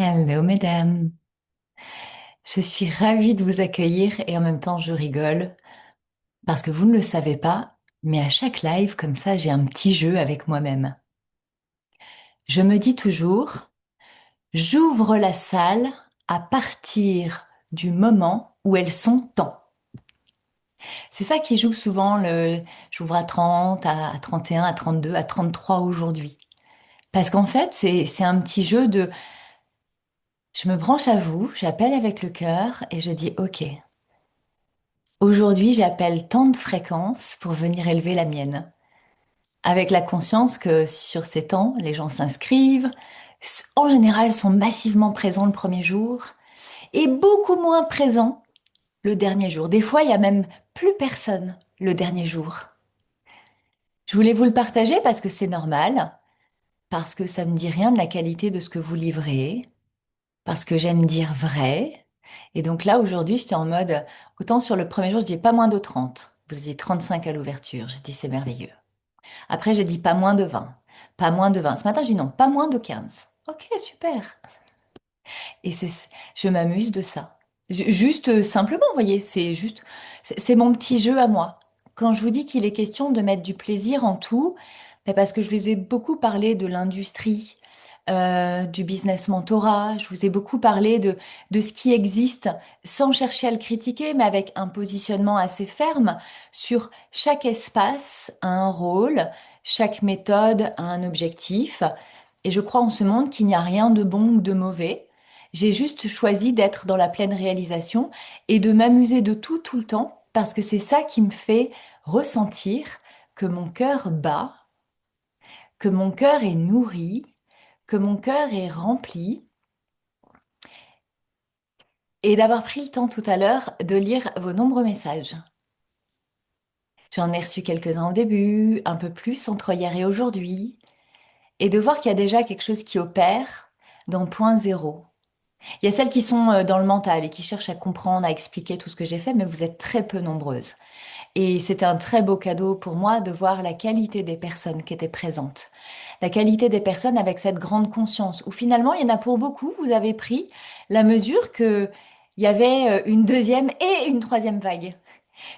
Hello, mesdames. Je suis ravie de vous accueillir et en même temps je rigole parce que vous ne le savez pas, mais à chaque live comme ça, j'ai un petit jeu avec moi-même. Je me dis toujours, j'ouvre la salle à partir du moment où elles sont temps. C'est ça qui joue souvent j'ouvre à 30, à 31, à 32, à 33 aujourd'hui. Parce qu'en fait, c'est un petit jeu de, je me branche à vous, j'appelle avec le cœur et je dis, OK. Aujourd'hui, j'appelle tant de fréquences pour venir élever la mienne. Avec la conscience que sur ces temps, les gens s'inscrivent, en général sont massivement présents le premier jour et beaucoup moins présents le dernier jour. Des fois, il y a même plus personne le dernier jour. Je voulais vous le partager parce que c'est normal, parce que ça ne dit rien de la qualité de ce que vous livrez, parce que j'aime dire vrai. Et donc là, aujourd'hui, j'étais en mode, autant sur le premier jour, je dis pas moins de 30. Vous étiez 35 à l'ouverture. J'ai dit, c'est merveilleux. Après, j'ai dit pas moins de 20. Pas moins de 20. Ce matin, j'ai dit non, pas moins de 15. Ok, super. Et je m'amuse de ça. Juste simplement, vous voyez, c'est mon petit jeu à moi. Quand je vous dis qu'il est question de mettre du plaisir en tout, ben parce que je vous ai beaucoup parlé de l'industrie, du business mentorat, je vous ai beaucoup parlé de ce qui existe sans chercher à le critiquer, mais avec un positionnement assez ferme sur chaque espace a un rôle, chaque méthode a un objectif. Et je crois en ce monde qu'il n'y a rien de bon ou de mauvais. J'ai juste choisi d'être dans la pleine réalisation et de m'amuser de tout tout le temps parce que c'est ça qui me fait ressentir que mon cœur bat, que mon cœur est nourri, que mon cœur est rempli et d'avoir pris le temps tout à l'heure de lire vos nombreux messages. J'en ai reçu quelques-uns au début, un peu plus entre hier et aujourd'hui, et de voir qu'il y a déjà quelque chose qui opère dans point zéro. Il y a celles qui sont dans le mental et qui cherchent à comprendre, à expliquer tout ce que j'ai fait, mais vous êtes très peu nombreuses. Et c'était un très beau cadeau pour moi de voir la qualité des personnes qui étaient présentes. La qualité des personnes avec cette grande conscience, où finalement, il y en a pour beaucoup, vous avez pris la mesure que il y avait une deuxième et une troisième vague.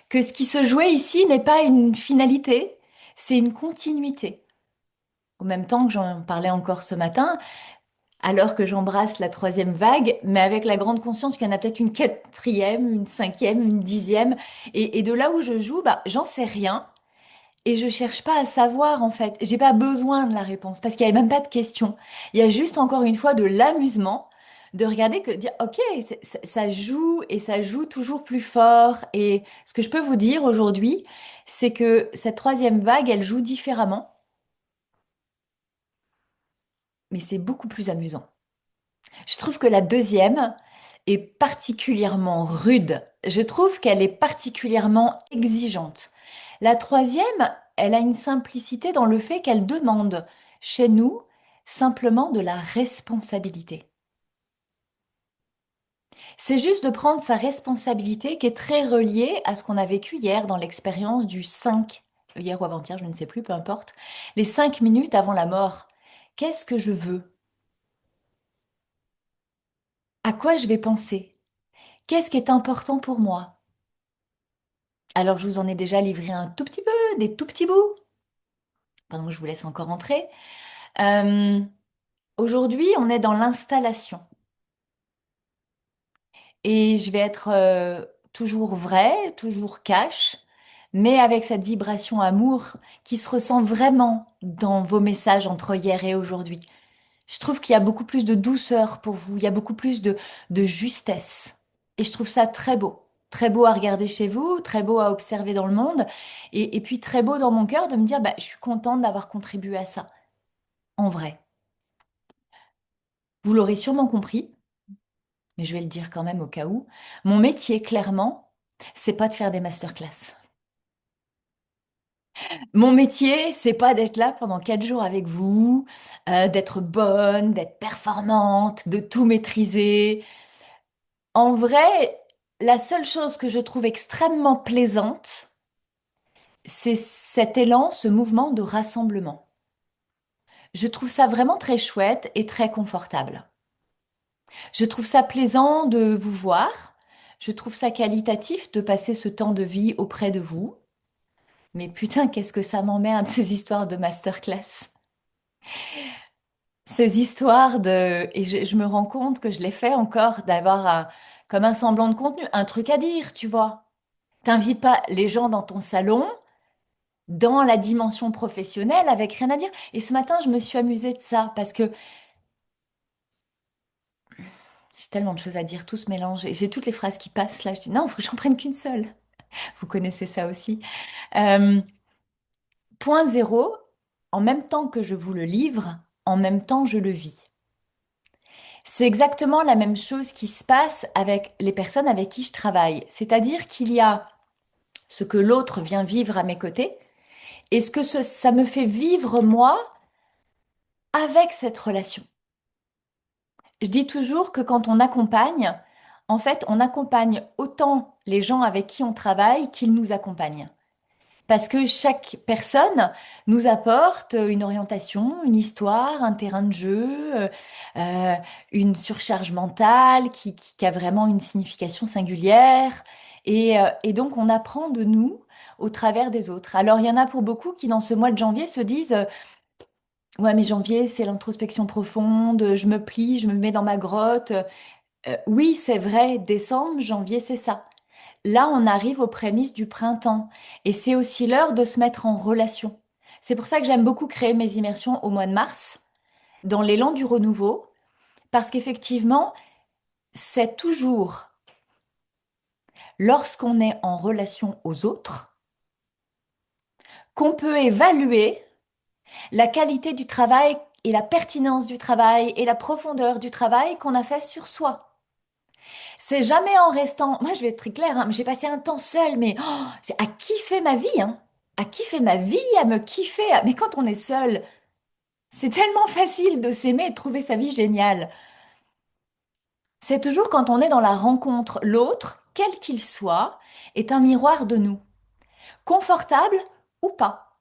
Que ce qui se jouait ici n'est pas une finalité, c'est une continuité. Au même temps que j'en parlais encore ce matin, alors que j'embrasse la troisième vague, mais avec la grande conscience qu'il y en a peut-être une quatrième, une cinquième, une dixième. Et de là où je joue, bah, j'en sais rien. Et je cherche pas à savoir, en fait. J'ai pas besoin de la réponse parce qu'il y avait même pas de question. Il y a juste encore une fois de l'amusement de regarder que dire, OK, ça joue et ça joue toujours plus fort. Et ce que je peux vous dire aujourd'hui, c'est que cette troisième vague, elle joue différemment, mais c'est beaucoup plus amusant. Je trouve que la deuxième est particulièrement rude. Je trouve qu'elle est particulièrement exigeante. La troisième, elle a une simplicité dans le fait qu'elle demande chez nous simplement de la responsabilité. C'est juste de prendre sa responsabilité qui est très reliée à ce qu'on a vécu hier dans l'expérience du 5, hier ou avant-hier, je ne sais plus, peu importe, les 5 minutes avant la mort. Qu'est-ce que je veux? À quoi je vais penser? Qu'est-ce qui est important pour moi? Alors, je vous en ai déjà livré un tout petit peu, des tout petits bouts, pendant que je vous laisse encore entrer. Euh, Aujourd'hui, on est dans l'installation. Et je vais être toujours vrai, toujours cash, mais avec cette vibration amour qui se ressent vraiment dans vos messages entre hier et aujourd'hui. Je trouve qu'il y a beaucoup plus de douceur pour vous, il y a beaucoup plus de justesse. Et je trouve ça très beau. Très beau à regarder chez vous, très beau à observer dans le monde, et puis très beau dans mon cœur de me dire, bah, je suis contente d'avoir contribué à ça, en vrai. Vous l'aurez sûrement compris, mais je vais le dire quand même au cas où. Mon métier, clairement, c'est pas de faire des masterclass. Mon métier, c'est pas d'être là pendant 4 jours avec vous, d'être bonne, d'être performante, de tout maîtriser. En vrai, la seule chose que je trouve extrêmement plaisante, c'est cet élan, ce mouvement de rassemblement. Je trouve ça vraiment très chouette et très confortable. Je trouve ça plaisant de vous voir. Je trouve ça qualitatif de passer ce temps de vie auprès de vous. Mais putain, qu'est-ce que ça m'emmerde, ces histoires de masterclass. Ces histoires de... Et je me rends compte que je l'ai fait encore, d'avoir comme un semblant de contenu, un truc à dire, tu vois. T'invites pas les gens dans ton salon, dans la dimension professionnelle, avec rien à dire. Et ce matin, je me suis amusée de ça, parce que j'ai tellement de choses à dire, tout se mélange. Et j'ai toutes les phrases qui passent là. Je dis, non, il faut que j'en prenne qu'une seule. Vous connaissez ça aussi. Euh, Point zéro, en même temps que je vous le livre, en même temps je le vis. C'est exactement la même chose qui se passe avec les personnes avec qui je travaille. C'est-à-dire qu'il y a ce que l'autre vient vivre à mes côtés et ce que ça me fait vivre moi avec cette relation. Je dis toujours que quand on accompagne, en fait, on accompagne autant les gens avec qui on travaille qu'ils nous accompagnent. Parce que chaque personne nous apporte une orientation, une histoire, un terrain de jeu, euh, une surcharge mentale qui a vraiment une signification singulière. Et donc, on apprend de nous au travers des autres. Alors, il y en a pour beaucoup qui, dans ce mois de janvier, se disent, ouais, mais janvier, c'est l'introspection profonde, je me plie, je me mets dans ma grotte. Oui, c'est vrai, décembre, janvier, c'est ça. Là, on arrive aux prémices du printemps et c'est aussi l'heure de se mettre en relation. C'est pour ça que j'aime beaucoup créer mes immersions au mois de mars, dans l'élan du renouveau, parce qu'effectivement, c'est toujours lorsqu'on est en relation aux autres qu'on peut évaluer la qualité du travail et la pertinence du travail et la profondeur du travail qu'on a fait sur soi. C'est jamais en restant. Moi, je vais être très claire, hein, j'ai passé un temps seule, mais j'ai à kiffer ma vie, hein. À kiffer ma vie, à me kiffer. Mais quand on est seul, c'est tellement facile de s'aimer et de trouver sa vie géniale. C'est toujours quand on est dans la rencontre. L'autre, quel qu'il soit, est un miroir de nous. Confortable ou pas,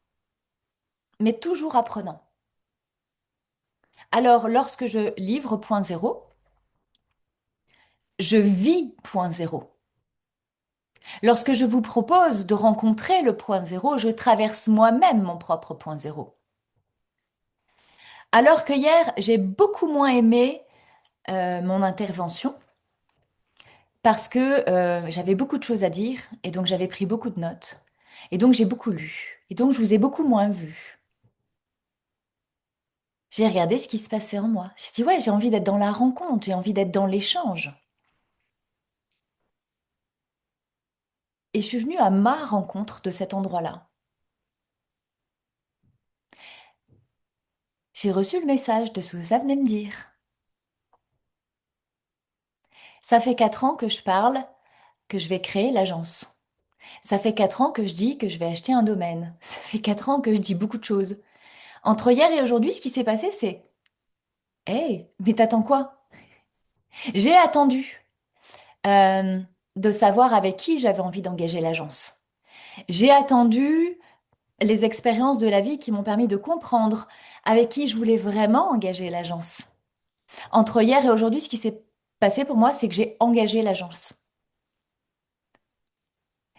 mais toujours apprenant. Alors, lorsque je livre point zéro, je vis point zéro. Lorsque je vous propose de rencontrer le point zéro, je traverse moi-même mon propre point zéro. Alors que hier, j'ai beaucoup moins aimé mon intervention parce que j'avais beaucoup de choses à dire et donc j'avais pris beaucoup de notes. Et donc j'ai beaucoup lu. Et donc je vous ai beaucoup moins vu. J'ai regardé ce qui se passait en moi. J'ai dit, ouais, j'ai envie d'être dans la rencontre, j'ai envie d'être dans l'échange. Et je suis venue à ma rencontre de cet endroit-là. J'ai reçu le message de ce que ça venait me dire. Ça fait 4 ans que je parle que je vais créer l'agence. Ça fait 4 ans que je dis que je vais acheter un domaine. Ça fait 4 ans que je dis beaucoup de choses. Entre hier et aujourd'hui, ce qui s'est passé, c'est hey, mais t'attends quoi? J'ai attendu euh, de savoir avec qui j'avais envie d'engager l'agence. J'ai attendu les expériences de la vie qui m'ont permis de comprendre avec qui je voulais vraiment engager l'agence. Entre hier et aujourd'hui, ce qui s'est passé pour moi, c'est que j'ai engagé l'agence.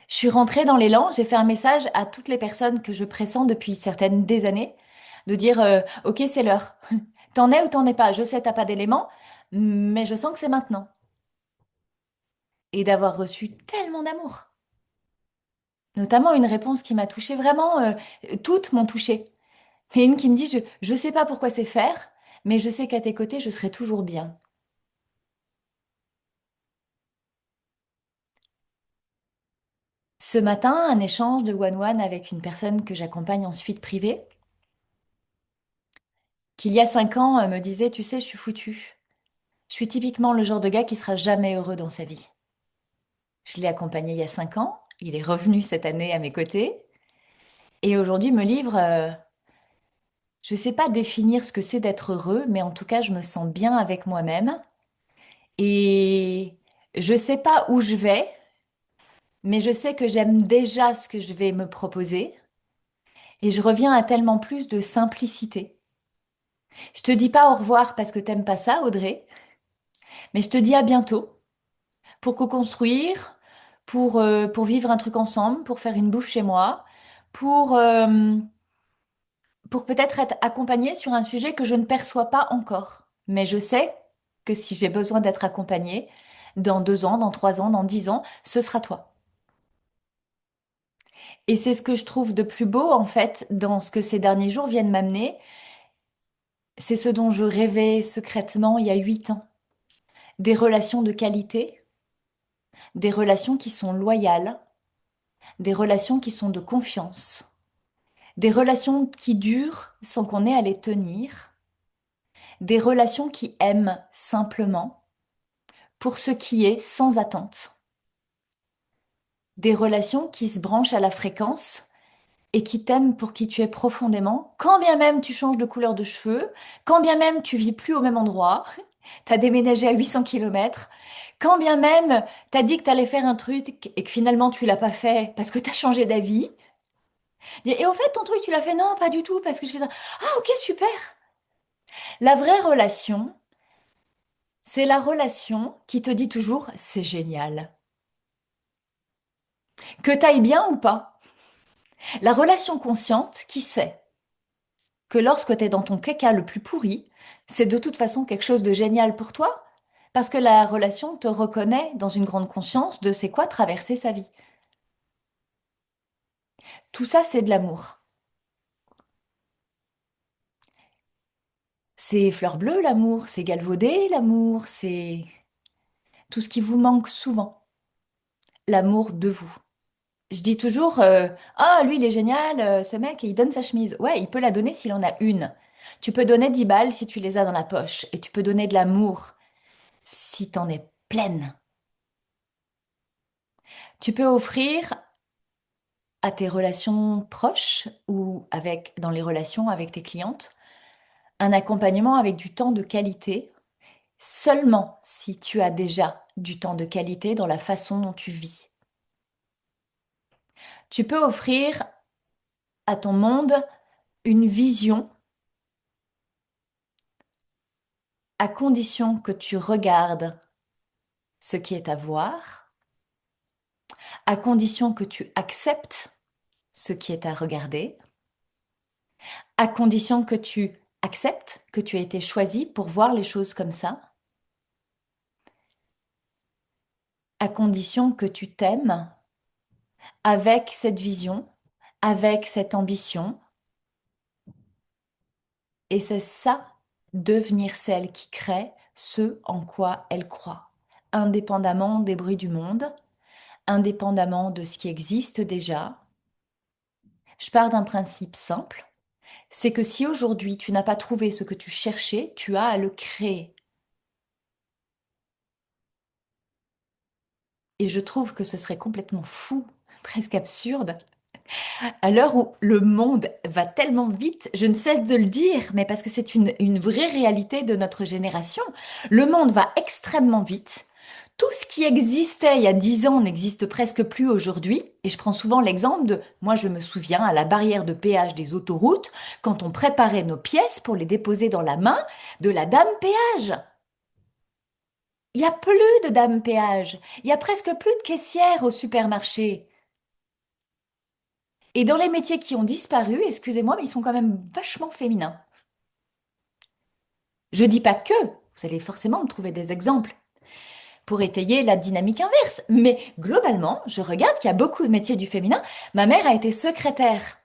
Je suis rentrée dans l'élan, j'ai fait un message à toutes les personnes que je pressens depuis certaines des années, de dire OK, c'est l'heure. T'en es ou t'en es pas? Je sais, t'as pas d'éléments, mais je sens que c'est maintenant. Et d'avoir reçu tellement d'amour. Notamment une réponse qui m'a touchée vraiment, toutes m'ont touchée. Mais une qui me dit, je sais pas pourquoi c'est faire, mais je sais qu'à tes côtés, je serai toujours bien. Ce matin, un échange de one-one avec une personne que j'accompagne en suite privée, qui il y a 5 ans me disait, tu sais, je suis foutue. Je suis typiquement le genre de gars qui sera jamais heureux dans sa vie. Je l'ai accompagné il y a 5 ans, il est revenu cette année à mes côtés, et aujourd'hui me livre, je sais pas définir ce que c'est d'être heureux, mais en tout cas, je me sens bien avec moi-même, et je sais pas où je vais, mais je sais que j'aime déjà ce que je vais me proposer, et je reviens à tellement plus de simplicité. Je te dis pas au revoir parce que t'aimes pas ça, Audrey. Mais je te dis à bientôt pour co-construire, pour vivre un truc ensemble, pour faire une bouffe chez moi, pour, euh, pour peut-être être accompagnée sur un sujet que je ne perçois pas encore. Mais je sais que si j'ai besoin d'être accompagnée, dans 2 ans, dans 3 ans, dans 10 ans, ce sera toi. Et c'est ce que je trouve de plus beau, en fait, dans ce que ces derniers jours viennent m'amener. C'est ce dont je rêvais secrètement il y a 8 ans. Des relations de qualité, des relations qui sont loyales, des relations qui sont de confiance, des relations qui durent sans qu'on ait à les tenir, des relations qui aiment simplement, pour ce qui est sans attente, des relations qui se branchent à la fréquence et qui t'aiment pour qui tu es profondément, quand bien même tu changes de couleur de cheveux, quand bien même tu vis plus au même endroit, t'as déménagé à 800 kilomètres, quand bien même t'as dit que t'allais faire un truc et que finalement tu l'as pas fait parce que t'as changé d'avis, et au fait ton truc tu l'as fait non pas du tout parce que je fais ça. Ah ok super. La vraie relation, c'est la relation qui te dit toujours c'est génial. Que t'ailles bien ou pas. La relation consciente qui sait que lorsque t'es dans ton caca le plus pourri, c'est de toute façon quelque chose de génial pour toi. Parce que la relation te reconnaît dans une grande conscience de c'est quoi traverser sa vie. Tout ça, c'est de l'amour. C'est fleur bleue l'amour, c'est galvaudé l'amour, c'est tout ce qui vous manque souvent. L'amour de vous. Je dis toujours, ah, lui, il est génial, ce mec, il donne sa chemise. Ouais, il peut la donner s'il en a une. Tu peux donner 10 balles si tu les as dans la poche. Et tu peux donner de l'amour si t'en es pleine. Tu peux offrir à tes relations proches ou dans les relations avec tes clientes un accompagnement avec du temps de qualité seulement si tu as déjà du temps de qualité dans la façon dont tu vis. Tu peux offrir à ton monde une vision à condition que tu regardes ce qui est à voir, à condition que tu acceptes ce qui est à regarder, à condition que tu acceptes que tu as été choisi pour voir les choses comme ça, à condition que tu t'aimes avec cette vision, avec cette ambition. Et c'est ça, devenir celle qui crée ce en quoi elle croit, indépendamment des bruits du monde, indépendamment de ce qui existe déjà. Je pars d'un principe simple, c'est que si aujourd'hui tu n'as pas trouvé ce que tu cherchais, tu as à le créer. Et je trouve que ce serait complètement fou, presque absurde, à l'heure où le monde va tellement vite, je ne cesse de le dire, mais parce que c'est une vraie réalité de notre génération. Le monde va extrêmement vite. Tout ce qui existait il y a 10 ans n'existe presque plus aujourd'hui. Et je prends souvent l'exemple de, moi je me souviens à la barrière de péage des autoroutes, quand on préparait nos pièces pour les déposer dans la main de la dame péage. Il y a plus de dame péage. Il y a presque plus de caissières au supermarché. Et dans les métiers qui ont disparu, excusez-moi, mais ils sont quand même vachement féminins. Je dis pas que, vous allez forcément me trouver des exemples pour étayer la dynamique inverse, mais globalement, je regarde qu'il y a beaucoup de métiers du féminin. Ma mère a été secrétaire.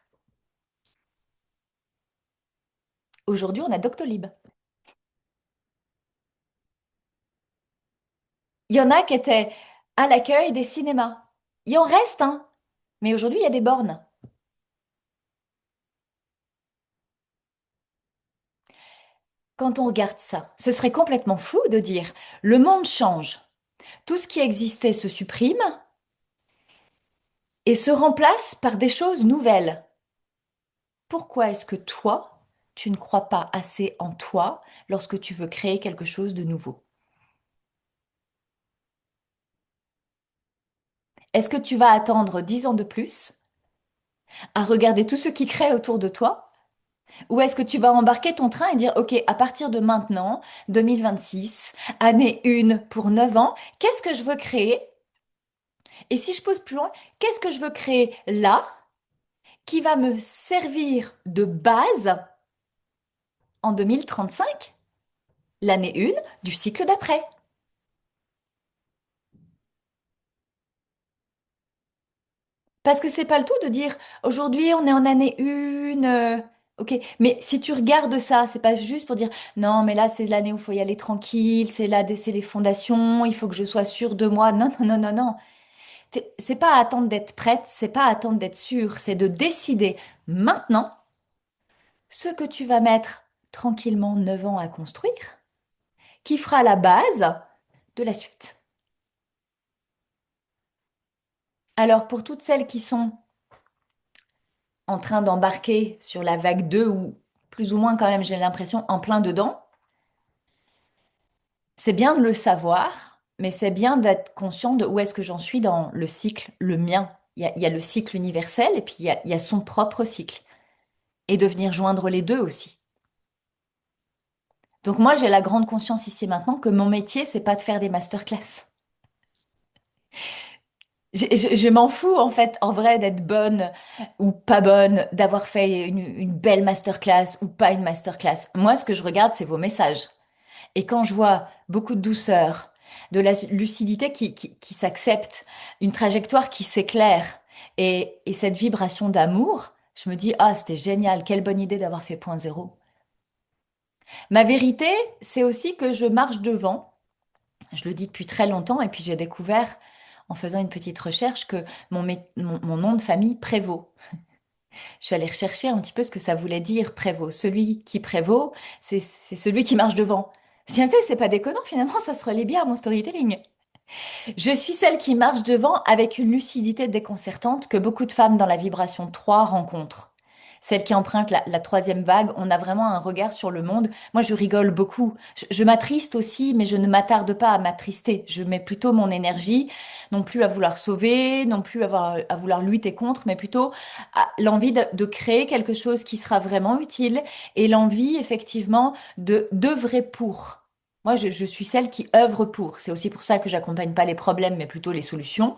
Aujourd'hui, on a Doctolib. Il y en a qui étaient à l'accueil des cinémas. Il en reste, hein, mais aujourd'hui, il y a des bornes. Quand on regarde ça, ce serait complètement fou de dire le monde change. Tout ce qui existait se supprime et se remplace par des choses nouvelles. Pourquoi est-ce que toi, tu ne crois pas assez en toi lorsque tu veux créer quelque chose de nouveau? Est-ce que tu vas attendre 10 ans de plus à regarder tout ce qui crée autour de toi Ou est-ce que tu vas embarquer ton train et dire, OK, à partir de maintenant, 2026, année 1 pour 9 ans, qu'est-ce que je veux créer? Et si je pose plus loin, qu'est-ce que je veux créer là qui va me servir de base en 2035, l'année 1 du cycle d'après? Parce que c'est pas le tout de dire aujourd'hui on est en année 1, ok. Mais si tu regardes ça, c'est pas juste pour dire non, mais là c'est l'année où il faut y aller tranquille, c'est là, c'est les fondations, il faut que je sois sûre de moi. Non, non, non, non, non. C'est pas attendre d'être prête, c'est pas attendre d'être sûre, c'est de décider maintenant ce que tu vas mettre tranquillement 9 ans à construire, qui fera la base de la suite. Alors pour toutes celles qui sont en train d'embarquer sur la vague 2 ou plus ou moins quand même, j'ai l'impression, en plein dedans, c'est bien de le savoir, mais c'est bien d'être conscient de où est-ce que j'en suis dans le cycle, le mien. Il y a le cycle universel et puis il y a son propre cycle. Et de venir joindre les deux aussi. Donc moi, j'ai la grande conscience ici et maintenant que mon métier, c'est pas de faire des masterclass. Je m'en fous en fait, en vrai, d'être bonne ou pas bonne, d'avoir fait une belle masterclass ou pas une masterclass. Moi, ce que je regarde, c'est vos messages. Et quand je vois beaucoup de douceur, de la lucidité qui s'accepte, une trajectoire qui s'éclaire et cette vibration d'amour, je me dis, ah, c'était génial, quelle bonne idée d'avoir fait point zéro. Ma vérité, c'est aussi que je marche devant. Je le dis depuis très longtemps et puis j'ai découvert en faisant une petite recherche que mon nom de famille prévaut. Je suis allée rechercher un petit peu ce que ça voulait dire prévaut. Celui qui prévaut, c'est celui qui marche devant. Je dis, ah, tu sais, c'est pas déconnant, finalement, ça se relie bien à mon storytelling. Je suis celle qui marche devant avec une lucidité déconcertante que beaucoup de femmes dans la vibration 3 rencontrent. Celle qui emprunte la troisième vague, on a vraiment un regard sur le monde. Moi, je rigole beaucoup. Je m'attriste aussi, mais je ne m'attarde pas à m'attrister. Je mets plutôt mon énergie, non plus à vouloir sauver, non plus à vouloir lutter contre, mais plutôt à l'envie de créer quelque chose qui sera vraiment utile et l'envie, effectivement, de d'œuvrer pour. Moi, je suis celle qui œuvre pour. C'est aussi pour ça que j'accompagne pas les problèmes, mais plutôt les solutions.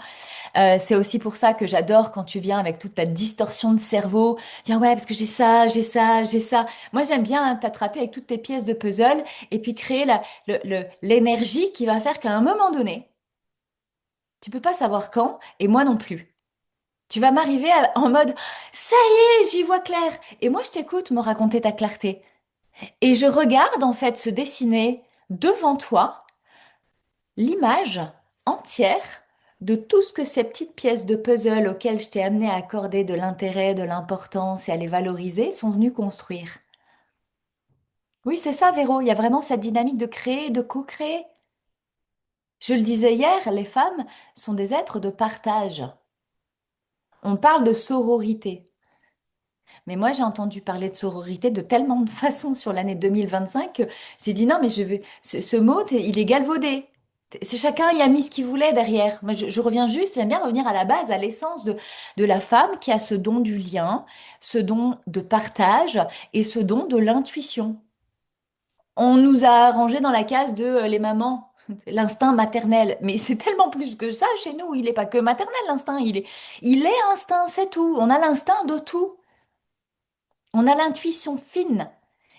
C'est aussi pour ça que j'adore quand tu viens avec toute ta distorsion de cerveau, dire ouais, parce que j'ai ça, j'ai ça, j'ai ça. Moi, j'aime bien hein, t'attraper avec toutes tes pièces de puzzle et puis créer l'énergie qui va faire qu'à un moment donné, tu peux pas savoir quand, et moi non plus. Tu vas m'arriver en mode ça y est, j'y vois clair. Et moi, je t'écoute me raconter ta clarté. Et je regarde en fait se dessiner devant toi l'image entière de tout ce que ces petites pièces de puzzle auxquelles je t'ai amené à accorder de l'intérêt, de l'importance et à les valoriser sont venues construire. Oui, c'est ça, Véro, il y a vraiment cette dynamique de créer, de co-créer. Je le disais hier, les femmes sont des êtres de partage. On parle de sororité. Mais moi, j'ai entendu parler de sororité de tellement de façons sur l'année 2025 que j'ai dit non, mais je vais, ce mot, il est galvaudé. C'est chacun y a mis ce qu'il voulait derrière. Moi, je reviens juste, j'aime bien revenir à la base, à l'essence de la femme qui a ce don du lien, ce don de partage et ce don de l'intuition. On nous a rangé dans la case de les mamans, l'instinct maternel. Mais c'est tellement plus que ça chez nous. Il n'est pas que maternel, l'instinct. Il est instinct, c'est tout. On a l'instinct de tout. On a l'intuition fine.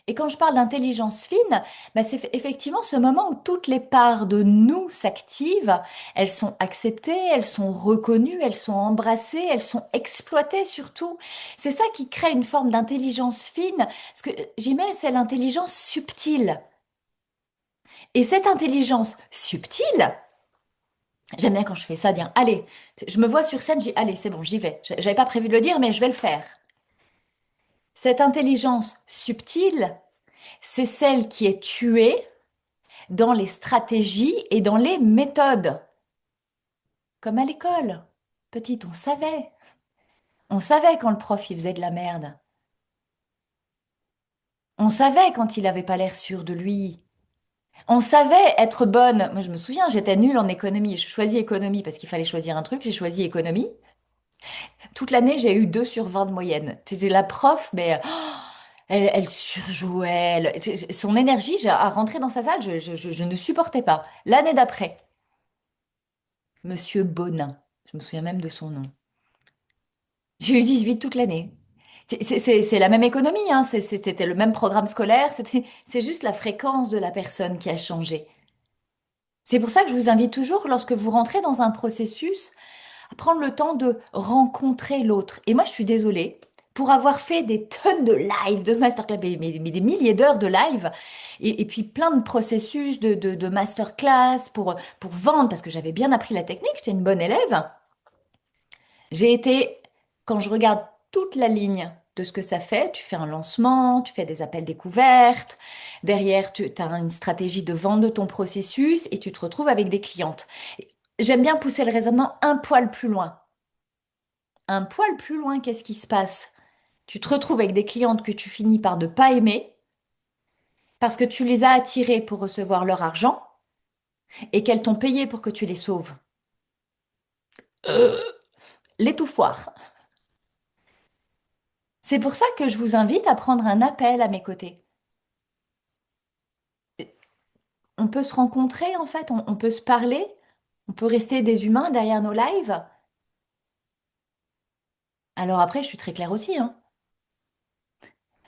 Et quand je parle d'intelligence fine, bah c'est effectivement ce moment où toutes les parts de nous s'activent, elles sont acceptées, elles sont reconnues, elles sont embrassées, elles sont exploitées surtout. C'est ça qui crée une forme d'intelligence fine. Ce que j'y mets, c'est l'intelligence subtile. Et cette intelligence subtile, j'aime bien quand je fais ça, dire, allez, je me vois sur scène, j'ai, allez, c'est bon, j'y vais. J'avais pas prévu de le dire, mais je vais le faire. Cette intelligence subtile, c'est celle qui est tuée dans les stratégies et dans les méthodes. Comme à l'école. Petite, on savait. On savait quand le prof il faisait de la merde. On savait quand il avait pas l'air sûr de lui. On savait être bonne. Moi, je me souviens, j'étais nulle en économie. Je choisis économie parce qu'il fallait choisir un truc. J'ai choisi économie. Toute l'année, j'ai eu 2 sur 20 de moyenne. C'était la prof, mais Elle surjouait, son énergie à rentrer dans sa salle, je ne supportais pas. L'année d'après, Monsieur Bonin, je me souviens même de son nom. J'ai eu 18 toute l'année. C'est la même économie, hein, c'était le même programme scolaire, c'est juste la fréquence de la personne qui a changé. C'est pour ça que je vous invite toujours, lorsque vous rentrez dans un processus, à prendre le temps de rencontrer l'autre. Et moi, je suis désolée, pour avoir fait des tonnes de lives, de masterclass, mais des milliers d'heures de live, et puis plein de processus de masterclass pour vendre, parce que j'avais bien appris la technique, j'étais une bonne élève. J'ai été, quand je regarde toute la ligne de ce que ça fait, tu fais un lancement, tu fais des appels découvertes, derrière tu as une stratégie de vente de ton processus et tu te retrouves avec des clientes. J'aime bien pousser le raisonnement un poil plus loin. Un poil plus loin, qu'est-ce qui se passe? Tu te retrouves avec des clientes que tu finis par ne pas aimer parce que tu les as attirées pour recevoir leur argent et qu'elles t'ont payé pour que tu les sauves. Euh, L'étouffoir. C'est pour ça que je vous invite à prendre un appel à mes côtés. On peut se rencontrer en fait, on peut se parler, on peut rester des humains derrière nos lives. Alors après, je suis très claire aussi, hein.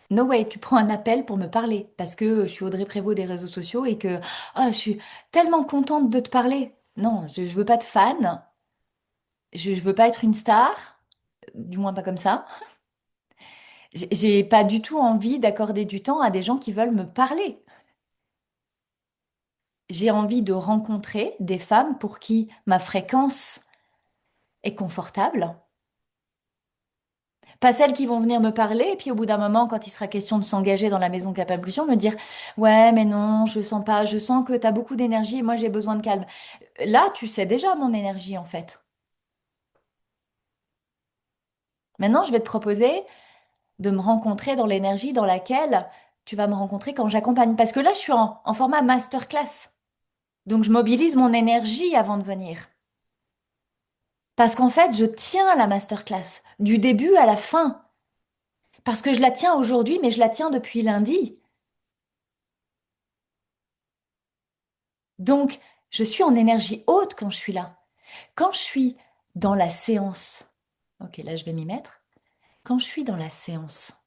No way, tu prends un appel pour me parler parce que je suis Audrey Prévost des réseaux sociaux et que je suis tellement contente de te parler. Non, je veux pas de fan, je veux pas être une star, du moins pas comme ça. J'ai pas du tout envie d'accorder du temps à des gens qui veulent me parler. J'ai envie de rencontrer des femmes pour qui ma fréquence est confortable. Pas celles qui vont venir me parler, et puis au bout d'un moment, quand il sera question de s'engager dans la maison Cap Impulsion, me dire, ouais, mais non, je sens pas, je sens que t'as beaucoup d'énergie et moi j'ai besoin de calme. Là, tu sais déjà mon énergie en fait. Maintenant, je vais te proposer de me rencontrer dans l'énergie dans laquelle tu vas me rencontrer quand j'accompagne. Parce que là, je suis en format masterclass. Donc, je mobilise mon énergie avant de venir. Parce qu'en fait, je tiens la masterclass du début à la fin. Parce que je la tiens aujourd'hui, mais je la tiens depuis lundi. Donc, je suis en énergie haute quand je suis là. Quand je suis dans la séance, ok, là je vais m'y mettre. Quand je suis dans la séance,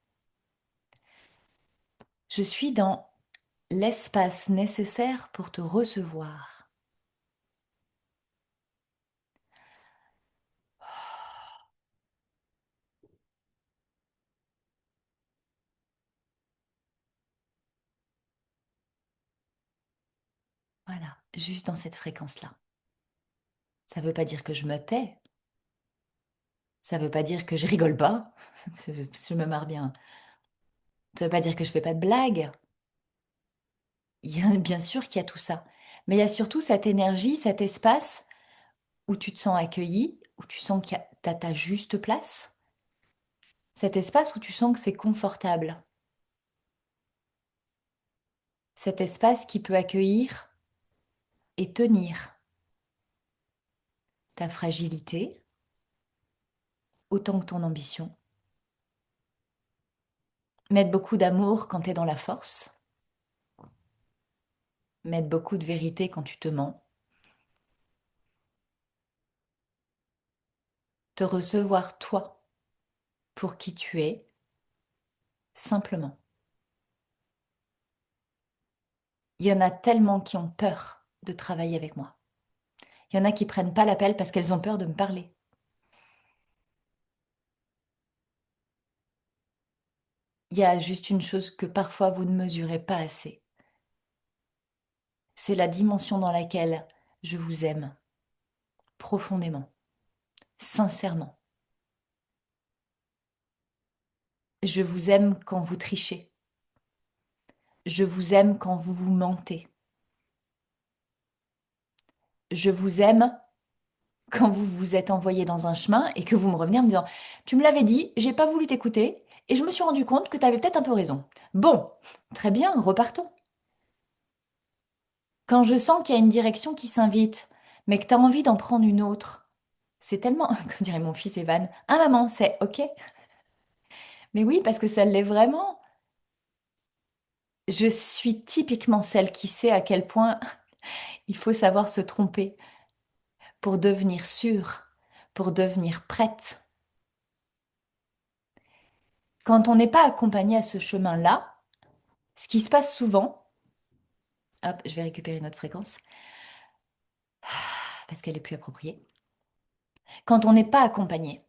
je suis dans l'espace nécessaire pour te recevoir. Voilà, juste dans cette fréquence-là. Ça ne veut pas dire que je me tais, ça ne veut pas dire que je rigole pas, je me marre bien. Ça ne veut pas dire que je fais pas de blagues. Bien sûr qu'il y a tout ça. Mais il y a surtout cette énergie, cet espace où tu te sens accueilli, où tu sens que tu as ta juste place. Cet espace où tu sens que c'est confortable. Cet espace qui peut accueillir et tenir ta fragilité autant que ton ambition. Mettre beaucoup d'amour quand tu es dans la force. Mettre beaucoup de vérité quand tu te mens. Te recevoir toi pour qui tu es, simplement. Il y en a tellement qui ont peur de travailler avec moi. Il y en a qui prennent pas l'appel parce qu'elles ont peur de me parler. Il y a juste une chose que parfois vous ne mesurez pas assez. C'est la dimension dans laquelle je vous aime profondément, sincèrement. Je vous aime quand vous trichez. Je vous aime quand vous vous mentez. Je vous aime quand vous vous êtes envoyé dans un chemin et que vous me revenez en me disant, tu me l'avais dit, j'ai pas voulu t'écouter et je me suis rendu compte que tu avais peut-être un peu raison. Bon, très bien, repartons. Quand je sens qu'il y a une direction qui s'invite, mais que tu as envie d'en prendre une autre, c'est tellement, comme dirait mon fils Evan, ah maman, c'est ok. Mais oui, parce que ça l'est vraiment. Je suis typiquement celle qui sait à quel point il faut savoir se tromper pour devenir sûre, pour devenir prête. Quand on n'est pas accompagné à ce chemin-là, ce qui se passe souvent, hop, je vais récupérer une autre fréquence parce qu'elle est plus appropriée. Quand on n'est pas accompagné,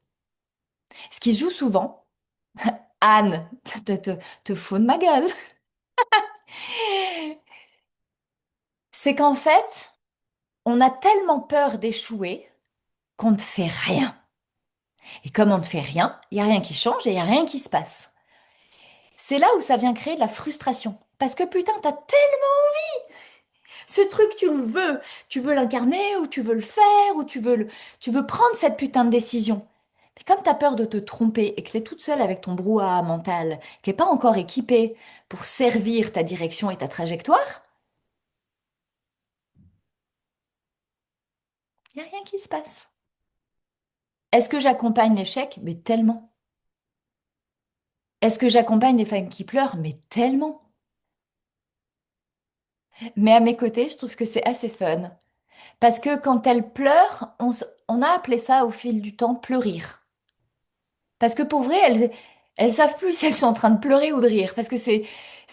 ce qui se joue souvent, Anne, te fous de ma gueule, c'est qu'en fait, on a tellement peur d'échouer qu'on ne fait rien. Et comme on ne fait rien, il n'y a rien qui change et il n'y a rien qui se passe. C'est là où ça vient créer de la frustration. Parce que putain, ce truc, tu veux l'incarner, ou tu veux le faire, ou tu veux prendre cette putain de décision. Mais comme t'as peur de te tromper et que t'es toute seule avec ton brouhaha mental, qui n'est pas encore équipé pour servir ta direction et ta trajectoire, il n'y a rien qui se passe. Est-ce que j'accompagne l'échec? Mais tellement. Est-ce que j'accompagne les femmes qui pleurent? Mais tellement. Mais à mes côtés, je trouve que c'est assez fun. Parce que quand elles pleurent, on a appelé ça au fil du temps pleurir. Parce que pour vrai, elles savent plus si elles sont en train de pleurer ou de rire. Parce que c'est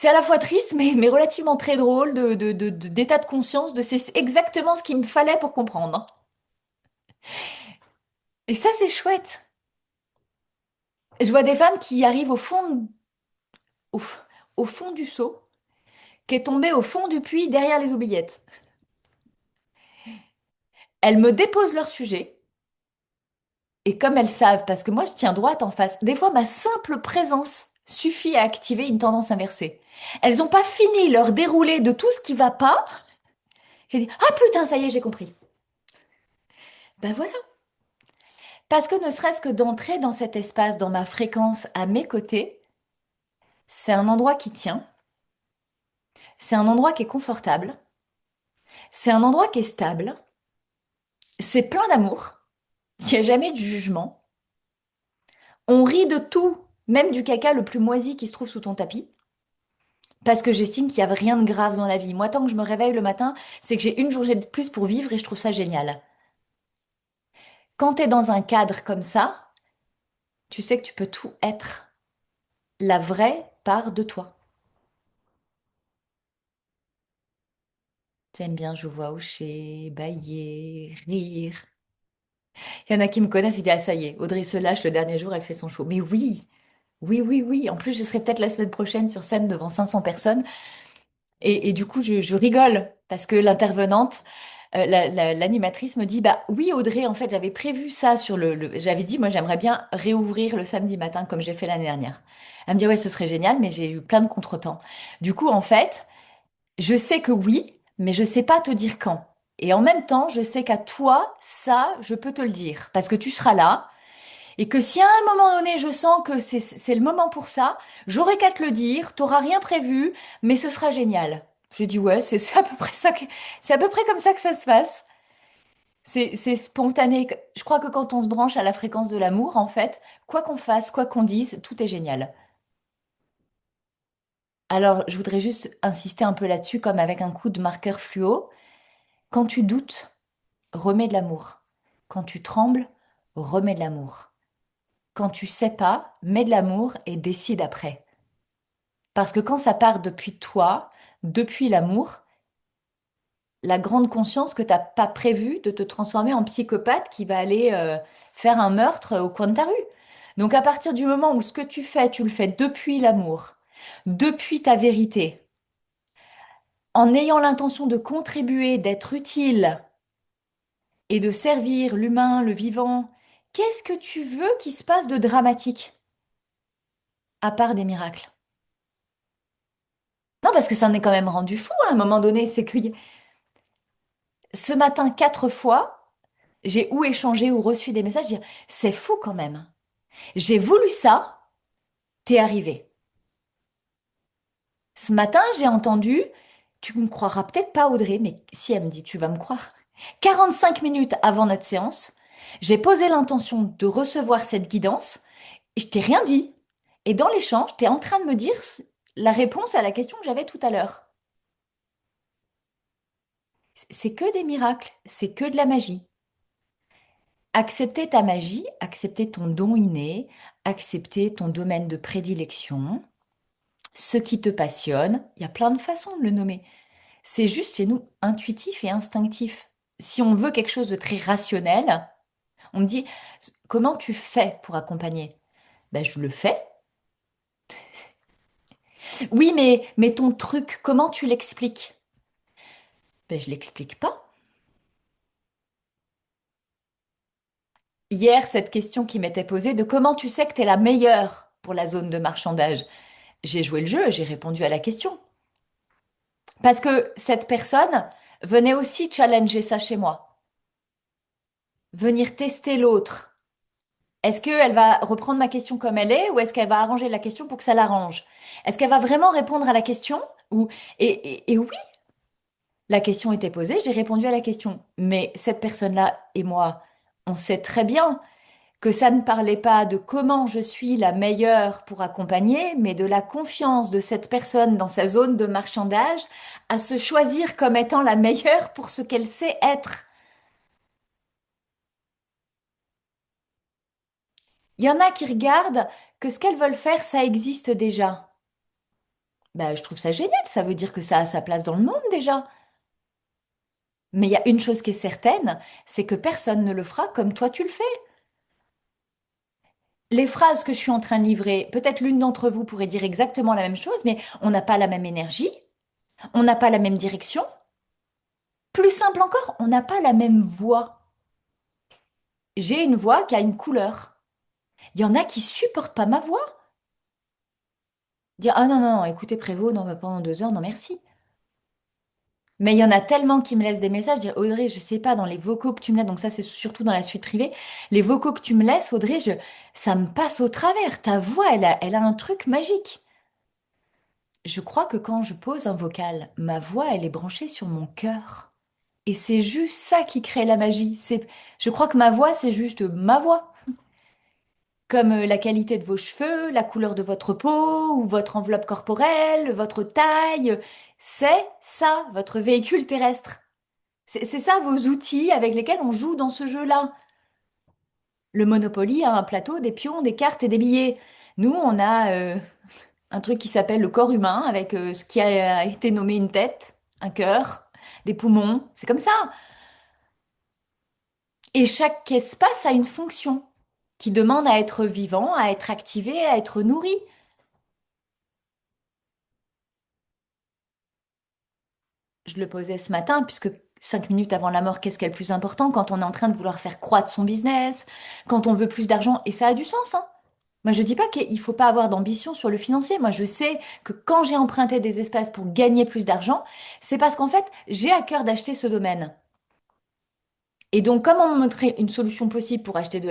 à la fois triste, mais relativement très drôle d'état de conscience, de c'est exactement ce qu'il me fallait pour comprendre. Et ça, c'est chouette. Je vois des femmes qui arrivent au, au fond du seau, qui est tombé au fond du puits derrière les oubliettes. Elles me déposent leur sujet. Et comme elles savent, parce que moi je tiens droite en face, des fois ma simple présence suffit à activer une tendance inversée. Elles n'ont pas fini leur déroulé de tout ce qui va pas. J'ai dit, ah putain, ça y est, j'ai compris. Ben voilà. Parce que ne serait-ce que d'entrer dans cet espace, dans ma fréquence à mes côtés, c'est un endroit qui tient, c'est un endroit qui est confortable, c'est un endroit qui est stable, c'est plein d'amour, il n'y a jamais de jugement, on rit de tout, même du caca le plus moisi qui se trouve sous ton tapis. Parce que j'estime qu'il n'y a rien de grave dans la vie. Moi, tant que je me réveille le matin, c'est que j'ai une journée de plus pour vivre et je trouve ça génial. Quand tu es dans un cadre comme ça, tu sais que tu peux tout être. La vraie part de toi. T'aimes bien, je vous vois hocher, bailler, rire. Il y en a qui me connaissent et disent, ah ça y est, Audrey se lâche le dernier jour, elle fait son show. Mais oui, oui, oui, oui. En plus, je serai peut-être la semaine prochaine sur scène devant 500 personnes. Et du coup, je rigole parce que l'intervenante, l'animatrice me dit, bah oui Audrey, en fait j'avais prévu ça sur j'avais dit, moi j'aimerais bien réouvrir le samedi matin comme j'ai fait l'année dernière. Elle me dit, ouais, ce serait génial, mais j'ai eu plein de contretemps. Du coup, en fait, je sais que oui, mais je sais pas te dire quand. Et en même temps, je sais qu'à toi, ça, je peux te le dire parce que tu seras là. Et que si à un moment donné, je sens que c'est le moment pour ça, j'aurai qu'à te le dire, t'auras rien prévu, mais ce sera génial. Je dis ouais, c'est à peu près ça c'est à peu près comme ça que ça se passe. C'est spontané. Je crois que quand on se branche à la fréquence de l'amour, en fait, quoi qu'on fasse, quoi qu'on dise, tout est génial. Alors, je voudrais juste insister un peu là-dessus, comme avec un coup de marqueur fluo. Quand tu doutes, remets de l'amour. Quand tu trembles, remets de l'amour. Quand tu sais pas, mets de l'amour et décide après. Parce que quand ça part depuis toi, depuis l'amour, la grande conscience que t'as pas prévu de te transformer en psychopathe qui va aller faire un meurtre au coin de ta rue. Donc à partir du moment où ce que tu le fais depuis l'amour, depuis ta vérité, en ayant l'intention de contribuer, d'être utile et de servir l'humain, le vivant, qu'est-ce que tu veux qu'il se passe de dramatique, à part des miracles? Non, parce que ça en est quand même rendu fou à un moment donné, c'est que ce matin, 4 fois, j'ai ou échangé ou reçu des messages dire, c'est fou quand même. J'ai voulu ça, t'es arrivé. Ce matin, j'ai entendu, tu me croiras peut-être pas Audrey, mais si elle me dit, tu vas me croire. 45 minutes avant notre séance, j'ai posé l'intention de recevoir cette guidance et je t'ai rien dit. Et dans l'échange, t'es en train de me dire la réponse à la question que j'avais tout à l'heure. C'est que des miracles, c'est que de la magie. Accepter ta magie, accepter ton don inné, accepter ton domaine de prédilection, ce qui te passionne, il y a plein de façons de le nommer. C'est juste chez nous intuitif et instinctif. Si on veut quelque chose de très rationnel, on me dit comment tu fais pour accompagner? Ben, je le fais. Oui, mais ton truc, comment tu l'expliques? Ben, je l'explique pas. Hier, cette question qui m'était posée de comment tu sais que tu es la meilleure pour la zone de marchandage. J'ai joué le jeu, j'ai répondu à la question. Parce que cette personne venait aussi challenger ça chez moi. Venir tester l'autre. Est-ce qu'elle va reprendre ma question comme elle est ou est-ce qu'elle va arranger la question pour que ça l'arrange? Est-ce qu'elle va vraiment répondre à la question ou et oui, la question était posée, j'ai répondu à la question. Mais cette personne-là et moi, on sait très bien que ça ne parlait pas de comment je suis la meilleure pour accompagner, mais de la confiance de cette personne dans sa zone de marchandage à se choisir comme étant la meilleure pour ce qu'elle sait être. Il y en a qui regardent que ce qu'elles veulent faire, ça existe déjà. Bah, je trouve ça génial, ça veut dire que ça a sa place dans le monde déjà. Mais il y a une chose qui est certaine, c'est que personne ne le fera comme toi tu le fais. Les phrases que je suis en train de livrer, peut-être l'une d'entre vous pourrait dire exactement la même chose, mais on n'a pas la même énergie, on n'a pas la même direction. Plus simple encore, on n'a pas la même voix. J'ai une voix qui a une couleur. Il y en a qui supportent pas ma voix. Dire, ah non, non, non, écoutez Prévost, non, mais pendant 2 heures, non, merci. Mais il y en a tellement qui me laissent des messages, dire Audrey, je sais pas, dans les vocaux que tu me laisses, donc ça c'est surtout dans la suite privée, les vocaux que tu me laisses, Audrey, ça me passe au travers. Ta voix, elle a un truc magique. Je crois que quand je pose un vocal, ma voix, elle est branchée sur mon cœur. Et c'est juste ça qui crée la magie. Je crois que ma voix, c'est juste ma voix. Comme la qualité de vos cheveux, la couleur de votre peau ou votre enveloppe corporelle, votre taille. C'est ça, votre véhicule terrestre. C'est ça vos outils avec lesquels on joue dans ce jeu-là. Le Monopoly a un plateau, des pions, des cartes et des billets. Nous, on a un truc qui s'appelle le corps humain avec ce qui a été nommé une tête, un cœur, des poumons. C'est comme ça. Et chaque espace a une fonction qui demande à être vivant, à être activé, à être nourri. Je le posais ce matin, puisque 5 minutes avant la mort, qu'est-ce qui est le plus important quand on est en train de vouloir faire croître son business, quand on veut plus d'argent, et ça a du sens, hein. Moi, je dis pas qu'il faut pas avoir d'ambition sur le financier. Moi, je sais que quand j'ai emprunté des espaces pour gagner plus d'argent, c'est parce qu'en fait, j'ai à cœur d'acheter ce domaine. Et donc, comment me montrer une solution possible pour acheter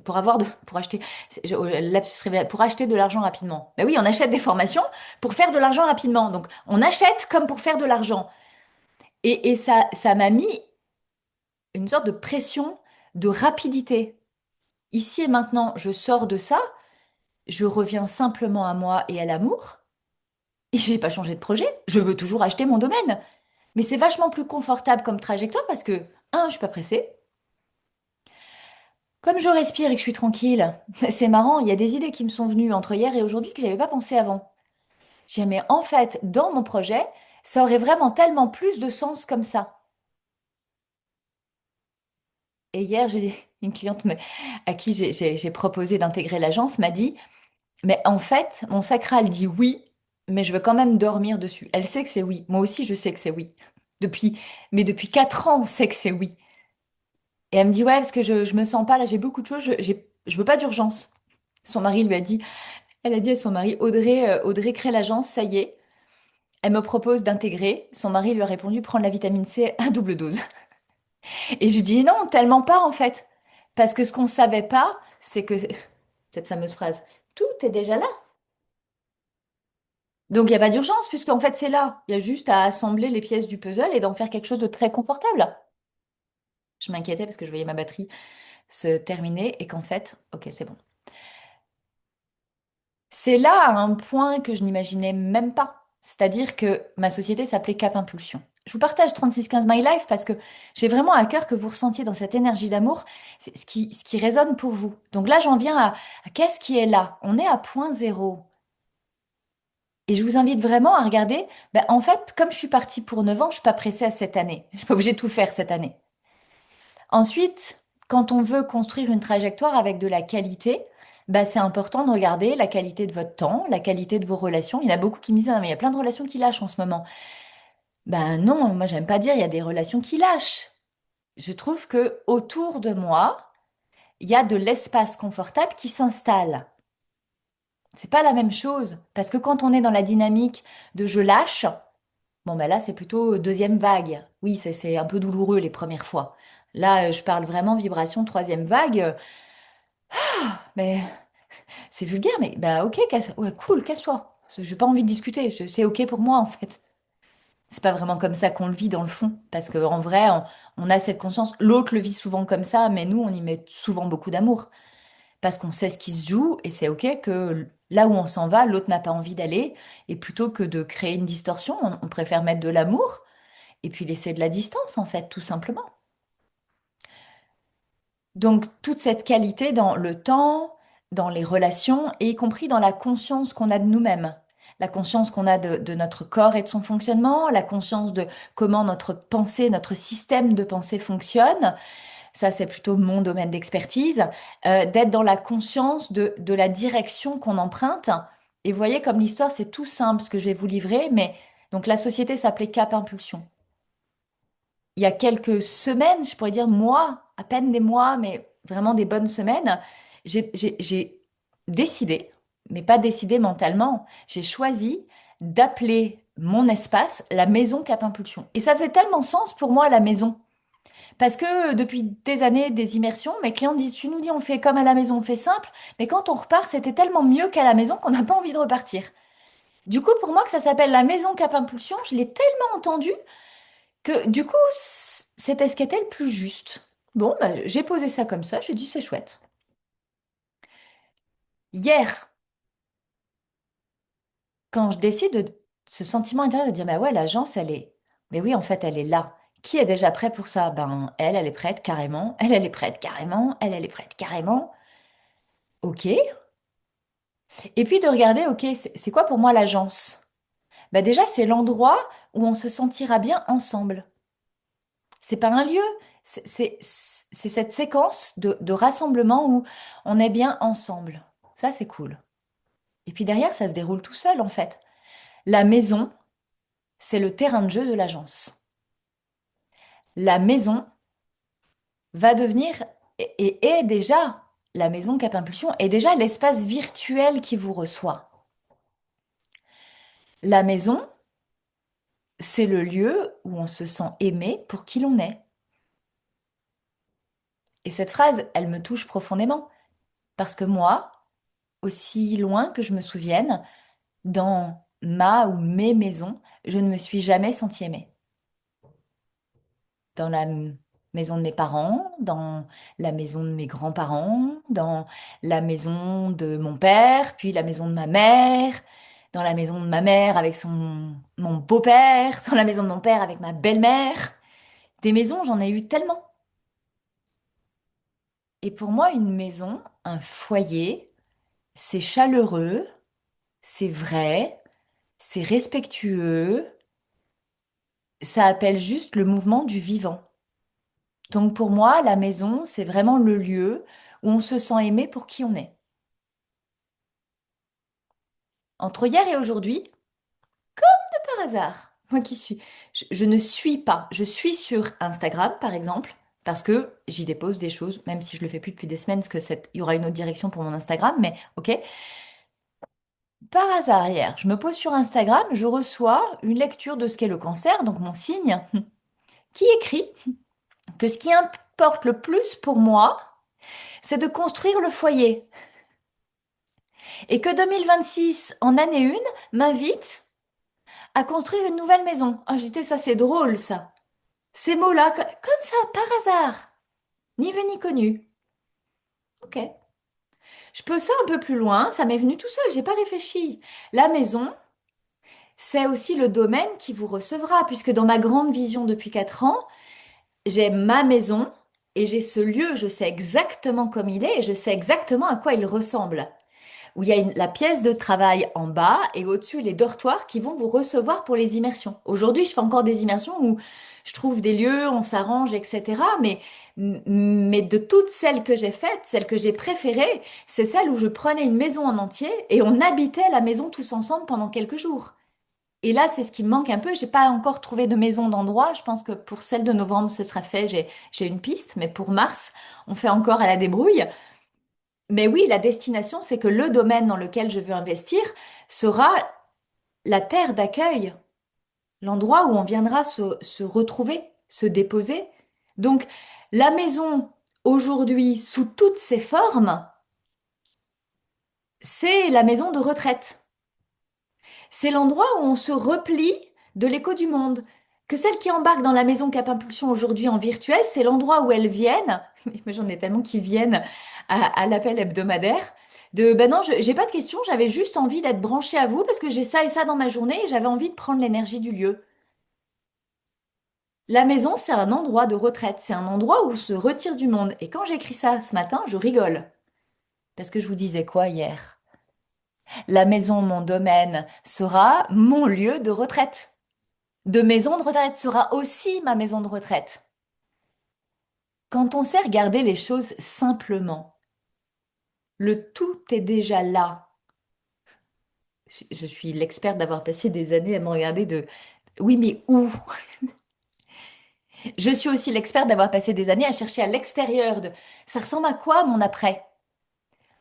pour avoir pour acheter, lapsus révélateur, pour acheter de l'argent rapidement? Ben oui, on achète des formations pour faire de l'argent rapidement. Donc, on achète comme pour faire de l'argent. Et ça m'a mis une sorte de pression de rapidité. Ici et maintenant, je sors de ça, je reviens simplement à moi et à l'amour. Et j'ai pas changé de projet. Je veux toujours acheter mon domaine. Mais c'est vachement plus confortable comme trajectoire parce que, un, je suis pas pressée. Comme je respire et que je suis tranquille, c'est marrant, il y a des idées qui me sont venues entre hier et aujourd'hui que j'avais pas pensé avant. J'ai dit, mais en fait, dans mon projet, ça aurait vraiment tellement plus de sens comme ça. Et hier, j'ai une cliente à qui j'ai proposé d'intégrer l'agence m'a dit, mais en fait, mon sacral dit oui, mais je veux quand même dormir dessus. Elle sait que c'est oui. Moi aussi, je sais que c'est oui. Depuis, mais depuis 4 ans, on sait que c'est oui. Et elle me dit, ouais, parce que je me sens pas, là, j'ai beaucoup de choses, je veux pas d'urgence. Son mari lui a dit, elle a dit à son mari, Audrey, Audrey crée l'agence, ça y est. Elle me propose d'intégrer. Son mari lui a répondu, prendre la vitamine C à double dose. Et je lui dis, non, tellement pas, en fait. Parce que ce qu'on savait pas, c'est que, cette fameuse phrase, tout est déjà là. Donc, il n'y a pas d'urgence, puisqu'en fait, c'est là. Il y a juste à assembler les pièces du puzzle et d'en faire quelque chose de très confortable. Je m'inquiétais parce que je voyais ma batterie se terminer et qu'en fait, ok, c'est bon. C'est là un point que je n'imaginais même pas. C'est-à-dire que ma société s'appelait Cap Impulsion. Je vous partage 3615 My Life parce que j'ai vraiment à cœur que vous ressentiez dans cette énergie d'amour ce qui résonne pour vous. Donc là, j'en viens à qu'est-ce qui est là? On est à point zéro. Et je vous invite vraiment à regarder. Ben, en fait, comme je suis partie pour 9 ans, je suis pas pressée à cette année. Je suis pas obligée de tout faire cette année. Ensuite, quand on veut construire une trajectoire avec de la qualité, bah, c'est important de regarder la qualité de votre temps, la qualité de vos relations. Il y en a beaucoup qui me disent, ah, mais il y a plein de relations qui lâchent en ce moment. Ben non, moi j'aime pas dire il y a des relations qui lâchent. Je trouve que autour de moi, il y a de l'espace confortable qui s'installe. C'est pas la même chose parce que quand on est dans la dynamique de je lâche, bon ben là c'est plutôt deuxième vague. Oui, c'est un peu douloureux les premières fois. Là, je parle vraiment vibration troisième vague. Mais c'est vulgaire, mais bah ok, ouais, cool, casse-toi. J'ai pas envie de discuter, c'est ok pour moi en fait. C'est pas vraiment comme ça qu'on le vit dans le fond, parce qu'en vrai, on a cette conscience. L'autre le vit souvent comme ça, mais nous, on y met souvent beaucoup d'amour, parce qu'on sait ce qui se joue, et c'est ok que là où on s'en va, l'autre n'a pas envie d'aller, et plutôt que de créer une distorsion, on préfère mettre de l'amour, et puis laisser de la distance en fait, tout simplement. Donc, toute cette qualité dans le temps, dans les relations, et y compris dans la conscience qu'on a de nous-mêmes. La conscience qu'on a de notre corps et de son fonctionnement, la conscience de comment notre pensée, notre système de pensée fonctionne. Ça, c'est plutôt mon domaine d'expertise. D'être dans la conscience de la direction qu'on emprunte. Et vous voyez, comme l'histoire, c'est tout simple ce que je vais vous livrer, mais donc la société s'appelait Cap Impulsion. Il y a quelques semaines, je pourrais dire mois, à peine des mois, mais vraiment des bonnes semaines, j'ai décidé, mais pas décidé mentalement, j'ai choisi d'appeler mon espace la maison Cap Impulsion. Et ça faisait tellement sens pour moi, la maison. Parce que depuis des années, des immersions, mes clients disent, tu nous dis, on fait comme à la maison, on fait simple, mais quand on repart, c'était tellement mieux qu'à la maison qu'on n'a pas envie de repartir. Du coup, pour moi, que ça s'appelle la maison Cap Impulsion, je l'ai tellement entendu que du coup, c'était ce qui était le plus juste. Bon, bah, j'ai posé ça comme ça, j'ai dit c'est chouette. Hier, quand je décide de ce sentiment intérieur de dire, bah ouais, l'agence, elle est. Mais oui, en fait, elle est là. Qui est déjà prêt pour ça? Ben, elle est prête carrément. Elle est prête carrément. Elle est prête carrément. Ok. Et puis de regarder, ok, c'est quoi pour moi l'agence? Bah déjà, c'est l'endroit où on se sentira bien ensemble. C'est pas un lieu, c'est cette séquence de rassemblement où on est bien ensemble. Ça, c'est cool. Et puis derrière, ça se déroule tout seul, en fait. La maison, c'est le terrain de jeu de l'agence. La maison va devenir, et est déjà, la maison Cap Impulsion est déjà l'espace virtuel qui vous reçoit. La maison, c'est le lieu où on se sent aimé pour qui l'on est. Et cette phrase, elle me touche profondément. Parce que moi, aussi loin que je me souvienne, dans ma ou mes maisons, je ne me suis jamais sentie aimée. Dans la maison de mes parents, dans la maison de mes grands-parents, dans la maison de mon père, puis la maison de ma mère, dans la maison de ma mère avec mon beau-père, dans la maison de mon père avec ma belle-mère. Des maisons, j'en ai eu tellement. Et pour moi, une maison, un foyer, c'est chaleureux, c'est vrai, c'est respectueux, ça appelle juste le mouvement du vivant. Donc pour moi, la maison, c'est vraiment le lieu où on se sent aimé pour qui on est. Entre hier et aujourd'hui, par hasard, moi qui suis, je ne suis pas. Je suis sur Instagram, par exemple, parce que j'y dépose des choses, même si je le fais plus depuis des semaines, parce que il y aura une autre direction pour mon Instagram, mais ok. Par hasard, hier, je me pose sur Instagram, je reçois une lecture de ce qu'est le cancer, donc mon signe, qui écrit que ce qui importe le plus pour moi, c'est de construire le foyer. Et que 2026, en année 1, m'invite à construire une nouvelle maison. Ah, j'étais, ça c'est drôle ça. Ces mots-là, comme ça, par hasard, ni vu ni connu. Ok. Je peux ça un peu plus loin, ça m'est venu tout seul, j'ai pas réfléchi. La maison, c'est aussi le domaine qui vous recevra, puisque dans ma grande vision depuis 4 ans, j'ai ma maison et j'ai ce lieu, je sais exactement comme il est et je sais exactement à quoi il ressemble. Où il y a la pièce de travail en bas et au-dessus les dortoirs qui vont vous recevoir pour les immersions. Aujourd'hui, je fais encore des immersions où je trouve des lieux, on s'arrange, etc. Mais de toutes celles que j'ai faites, celle que j'ai préférée, c'est celle où je prenais une maison en entier et on habitait la maison tous ensemble pendant quelques jours. Et là, c'est ce qui me manque un peu. J'ai pas encore trouvé de maison d'endroit. Je pense que pour celle de novembre, ce sera fait. J'ai une piste, mais pour mars, on fait encore à la débrouille. Mais oui, la destination, c'est que le domaine dans lequel je veux investir sera la terre d'accueil, l'endroit où on viendra se retrouver, se déposer. Donc, la maison, aujourd'hui, sous toutes ses formes, c'est la maison de retraite. C'est l'endroit où on se replie de l'écho du monde. Que celles qui embarquent dans la maison Cap Impulsion aujourd'hui en virtuel, c'est l'endroit où elles viennent, mais j'en ai tellement qui viennent à l'appel hebdomadaire, de ben non, j'ai pas de questions, j'avais juste envie d'être branchée à vous parce que j'ai ça et ça dans ma journée et j'avais envie de prendre l'énergie du lieu. La maison, c'est un endroit de retraite, c'est un endroit où on se retire du monde. Et quand j'écris ça ce matin, je rigole. Parce que je vous disais quoi hier? La maison, mon domaine, sera mon lieu de retraite. De maison de retraite sera aussi ma maison de retraite. Quand on sait regarder les choses simplement, le tout est déjà là. Je suis l'experte d'avoir passé des années à me regarder de oui, mais où? Je suis aussi l'experte d'avoir passé des années à chercher à l'extérieur de ça ressemble à quoi mon après?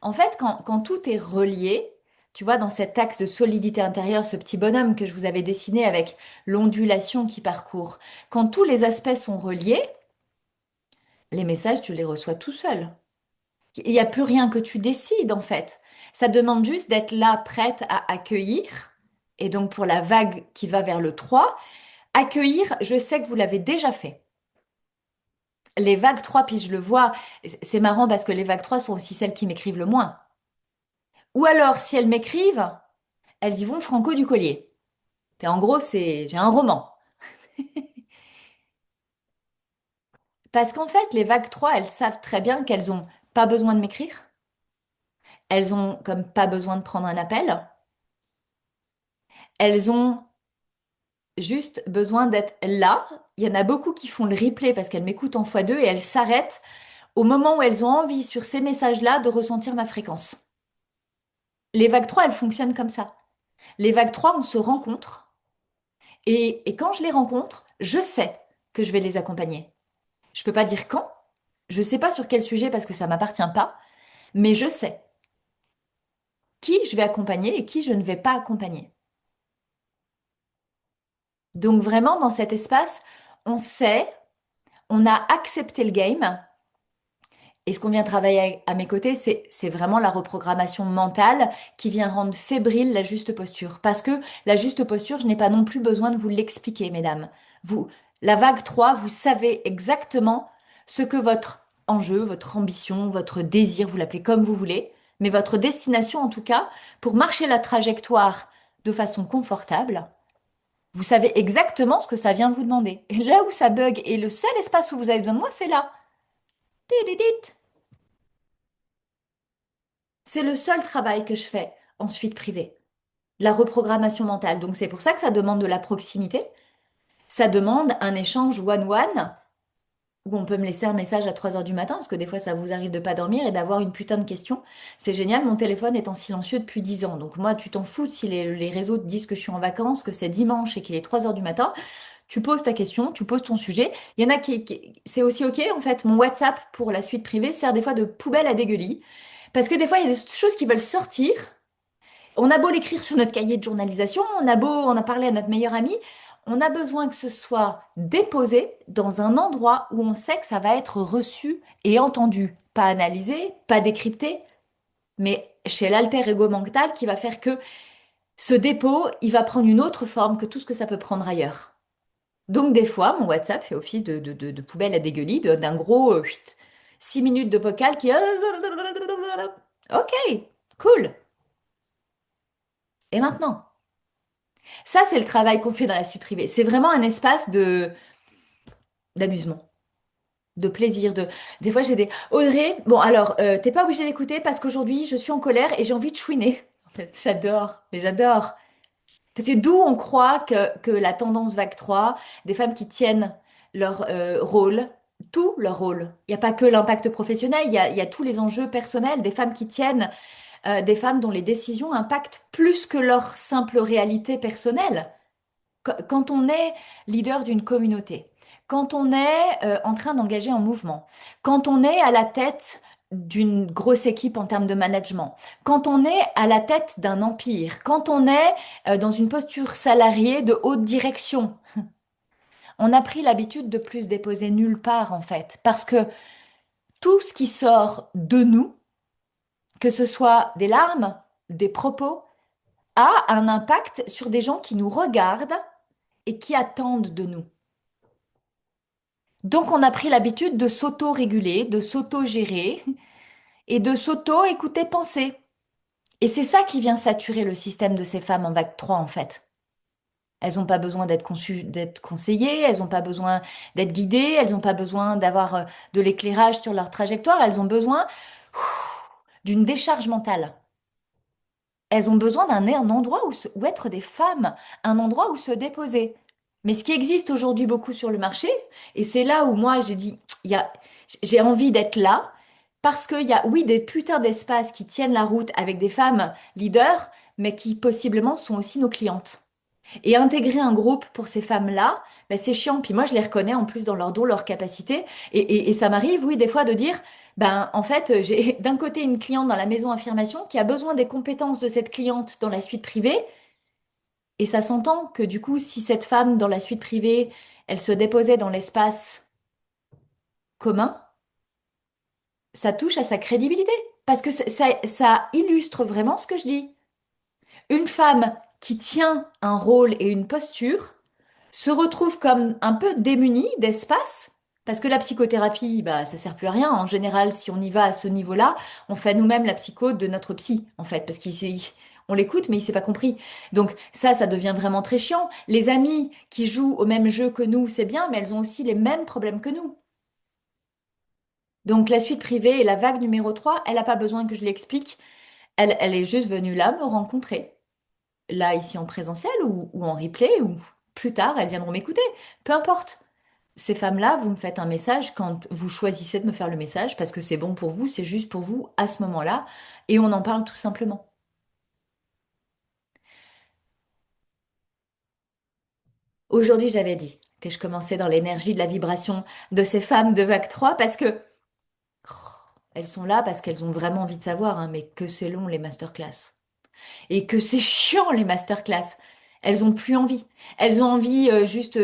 En fait, quand tout est relié, tu vois, dans cet axe de solidité intérieure, ce petit bonhomme que je vous avais dessiné avec l'ondulation qui parcourt, quand tous les aspects sont reliés, les messages, tu les reçois tout seul. Il n'y a plus rien que tu décides en fait. Ça demande juste d'être là, prête à accueillir. Et donc pour la vague qui va vers le 3, accueillir, je sais que vous l'avez déjà fait. Les vagues 3, puis je le vois, c'est marrant parce que les vagues 3 sont aussi celles qui m'écrivent le moins. Ou alors, si elles m'écrivent, elles y vont franco du collier. En gros, j'ai un roman. Parce qu'en fait, les vagues 3, elles savent très bien qu'elles ont pas besoin de m'écrire. Elles ont comme pas besoin de prendre un appel. Elles ont juste besoin d'être là. Il y en a beaucoup qui font le replay parce qu'elles m'écoutent en x2 et elles s'arrêtent au moment où elles ont envie sur ces messages-là de ressentir ma fréquence. Les vagues 3, elles fonctionnent comme ça. Les vagues 3, on se rencontre et quand je les rencontre, je sais que je vais les accompagner. Je peux pas dire quand, je sais pas sur quel sujet parce que ça m'appartient pas, mais je sais qui je vais accompagner et qui je ne vais pas accompagner. Donc vraiment, dans cet espace, on sait, on a accepté le game. Et ce qu'on vient travailler à mes côtés, c'est vraiment la reprogrammation mentale qui vient rendre fébrile la juste posture. Parce que la juste posture, je n'ai pas non plus besoin de vous l'expliquer, mesdames. Vous, la vague 3, vous savez exactement ce que votre enjeu, votre ambition, votre désir, vous l'appelez comme vous voulez, mais votre destination en tout cas, pour marcher la trajectoire de façon confortable, vous savez exactement ce que ça vient vous demander. Et là où ça bug et le seul espace où vous avez besoin de moi, c'est là. Tididit. C'est le seul travail que je fais ensuite privé, la reprogrammation mentale. Donc c'est pour ça que ça demande de la proximité, ça demande un échange one-one où on peut me laisser un message à 3 heures du matin, parce que des fois ça vous arrive de pas dormir et d'avoir une putain de question. C'est génial, mon téléphone est en silencieux depuis 10 ans. Donc moi, tu t'en fous si les réseaux te disent que je suis en vacances, que c'est dimanche et qu'il est 3 heures du matin. Tu poses ta question, tu poses ton sujet. Il y en a c'est aussi OK, en fait, mon WhatsApp pour la suite privée sert des fois de poubelle à dégueulis. Parce que des fois, il y a des choses qui veulent sortir. On a beau l'écrire sur notre cahier de journalisation, on a beau en a parlé à notre meilleur ami, on a besoin que ce soit déposé dans un endroit où on sait que ça va être reçu et entendu. Pas analysé, pas décrypté, mais chez l'alter ego mental qui va faire que ce dépôt, il va prendre une autre forme que tout ce que ça peut prendre ailleurs. Donc des fois, mon WhatsApp fait office de poubelle à dégueulis, d'un gros 6 minutes de vocal qui... Ok, cool. Et maintenant? Ça, c'est le travail qu'on fait dans la suite privée. C'est vraiment un espace de d'amusement, de plaisir. Des fois, j'ai des... Audrey, bon alors, t'es pas obligée d'écouter parce qu'aujourd'hui, je suis en colère et j'ai envie de chouiner. En fait, j'adore, mais j'adore. Parce que d'où on croit que la tendance vague 3, des femmes qui tiennent leur rôle, tout leur rôle. Il n'y a pas que l'impact professionnel, il y a tous les enjeux personnels, des femmes qui tiennent, des femmes dont les décisions impactent plus que leur simple réalité personnelle. Quand on est leader d'une communauté, quand on est en train d'engager un mouvement, quand on est à la tête d'une grosse équipe en termes de management, quand on est à la tête d'un empire, quand on est dans une posture salariée de haute direction, on a pris l'habitude de plus déposer nulle part en fait, parce que tout ce qui sort de nous, que ce soit des larmes, des propos, a un impact sur des gens qui nous regardent et qui attendent de nous. Donc, on a pris l'habitude de s'auto-réguler, de s'auto-gérer et de s'auto-écouter penser. Et c'est ça qui vient saturer le système de ces femmes en vague 3, en fait. Elles n'ont pas besoin d'être conseillées, elles n'ont pas besoin d'être guidées, elles n'ont pas besoin d'avoir de l'éclairage sur leur trajectoire, elles ont besoin d'une décharge mentale. Elles ont besoin un endroit où être des femmes, un endroit où se déposer. Mais ce qui existe aujourd'hui beaucoup sur le marché, et c'est là où moi j'ai dit, j'ai envie d'être là, parce qu'il y a, oui, des putains d'espaces qui tiennent la route avec des femmes leaders, mais qui possiblement sont aussi nos clientes. Et intégrer un groupe pour ces femmes-là, ben, c'est chiant. Puis moi, je les reconnais en plus dans leurs dons, leurs capacités. Et ça m'arrive, oui, des fois de dire, ben, en fait, j'ai d'un côté une cliente dans la maison affirmation qui a besoin des compétences de cette cliente dans la suite privée. Et ça s'entend que du coup, si cette femme dans la suite privée, elle se déposait dans l'espace commun, ça touche à sa crédibilité. Parce que ça illustre vraiment ce que je dis. Une femme qui tient un rôle et une posture, se retrouvent comme un peu démunis d'espace, parce que la psychothérapie, bah, ça sert plus à rien. En général, si on y va à ce niveau-là, on fait nous-mêmes la psycho de notre psy, en fait, parce on l'écoute, mais il s'est pas compris. Donc ça devient vraiment très chiant. Les amies qui jouent au même jeu que nous, c'est bien, mais elles ont aussi les mêmes problèmes que nous. Donc la suite privée et la vague numéro 3, elle n'a pas besoin que je l'explique. Elle est juste venue là me rencontrer. Là, ici en présentiel ou en replay, ou plus tard, elles viendront m'écouter. Peu importe. Ces femmes-là, vous me faites un message quand vous choisissez de me faire le message parce que c'est bon pour vous, c'est juste pour vous à ce moment-là, et on en parle tout simplement. Aujourd'hui, j'avais dit que je commençais dans l'énergie de la vibration de ces femmes de vague 3 parce que oh, elles sont là parce qu'elles ont vraiment envie de savoir, hein, mais que c'est long les masterclass. Et que c'est chiant les masterclass. Elles ont plus envie. Elles ont envie juste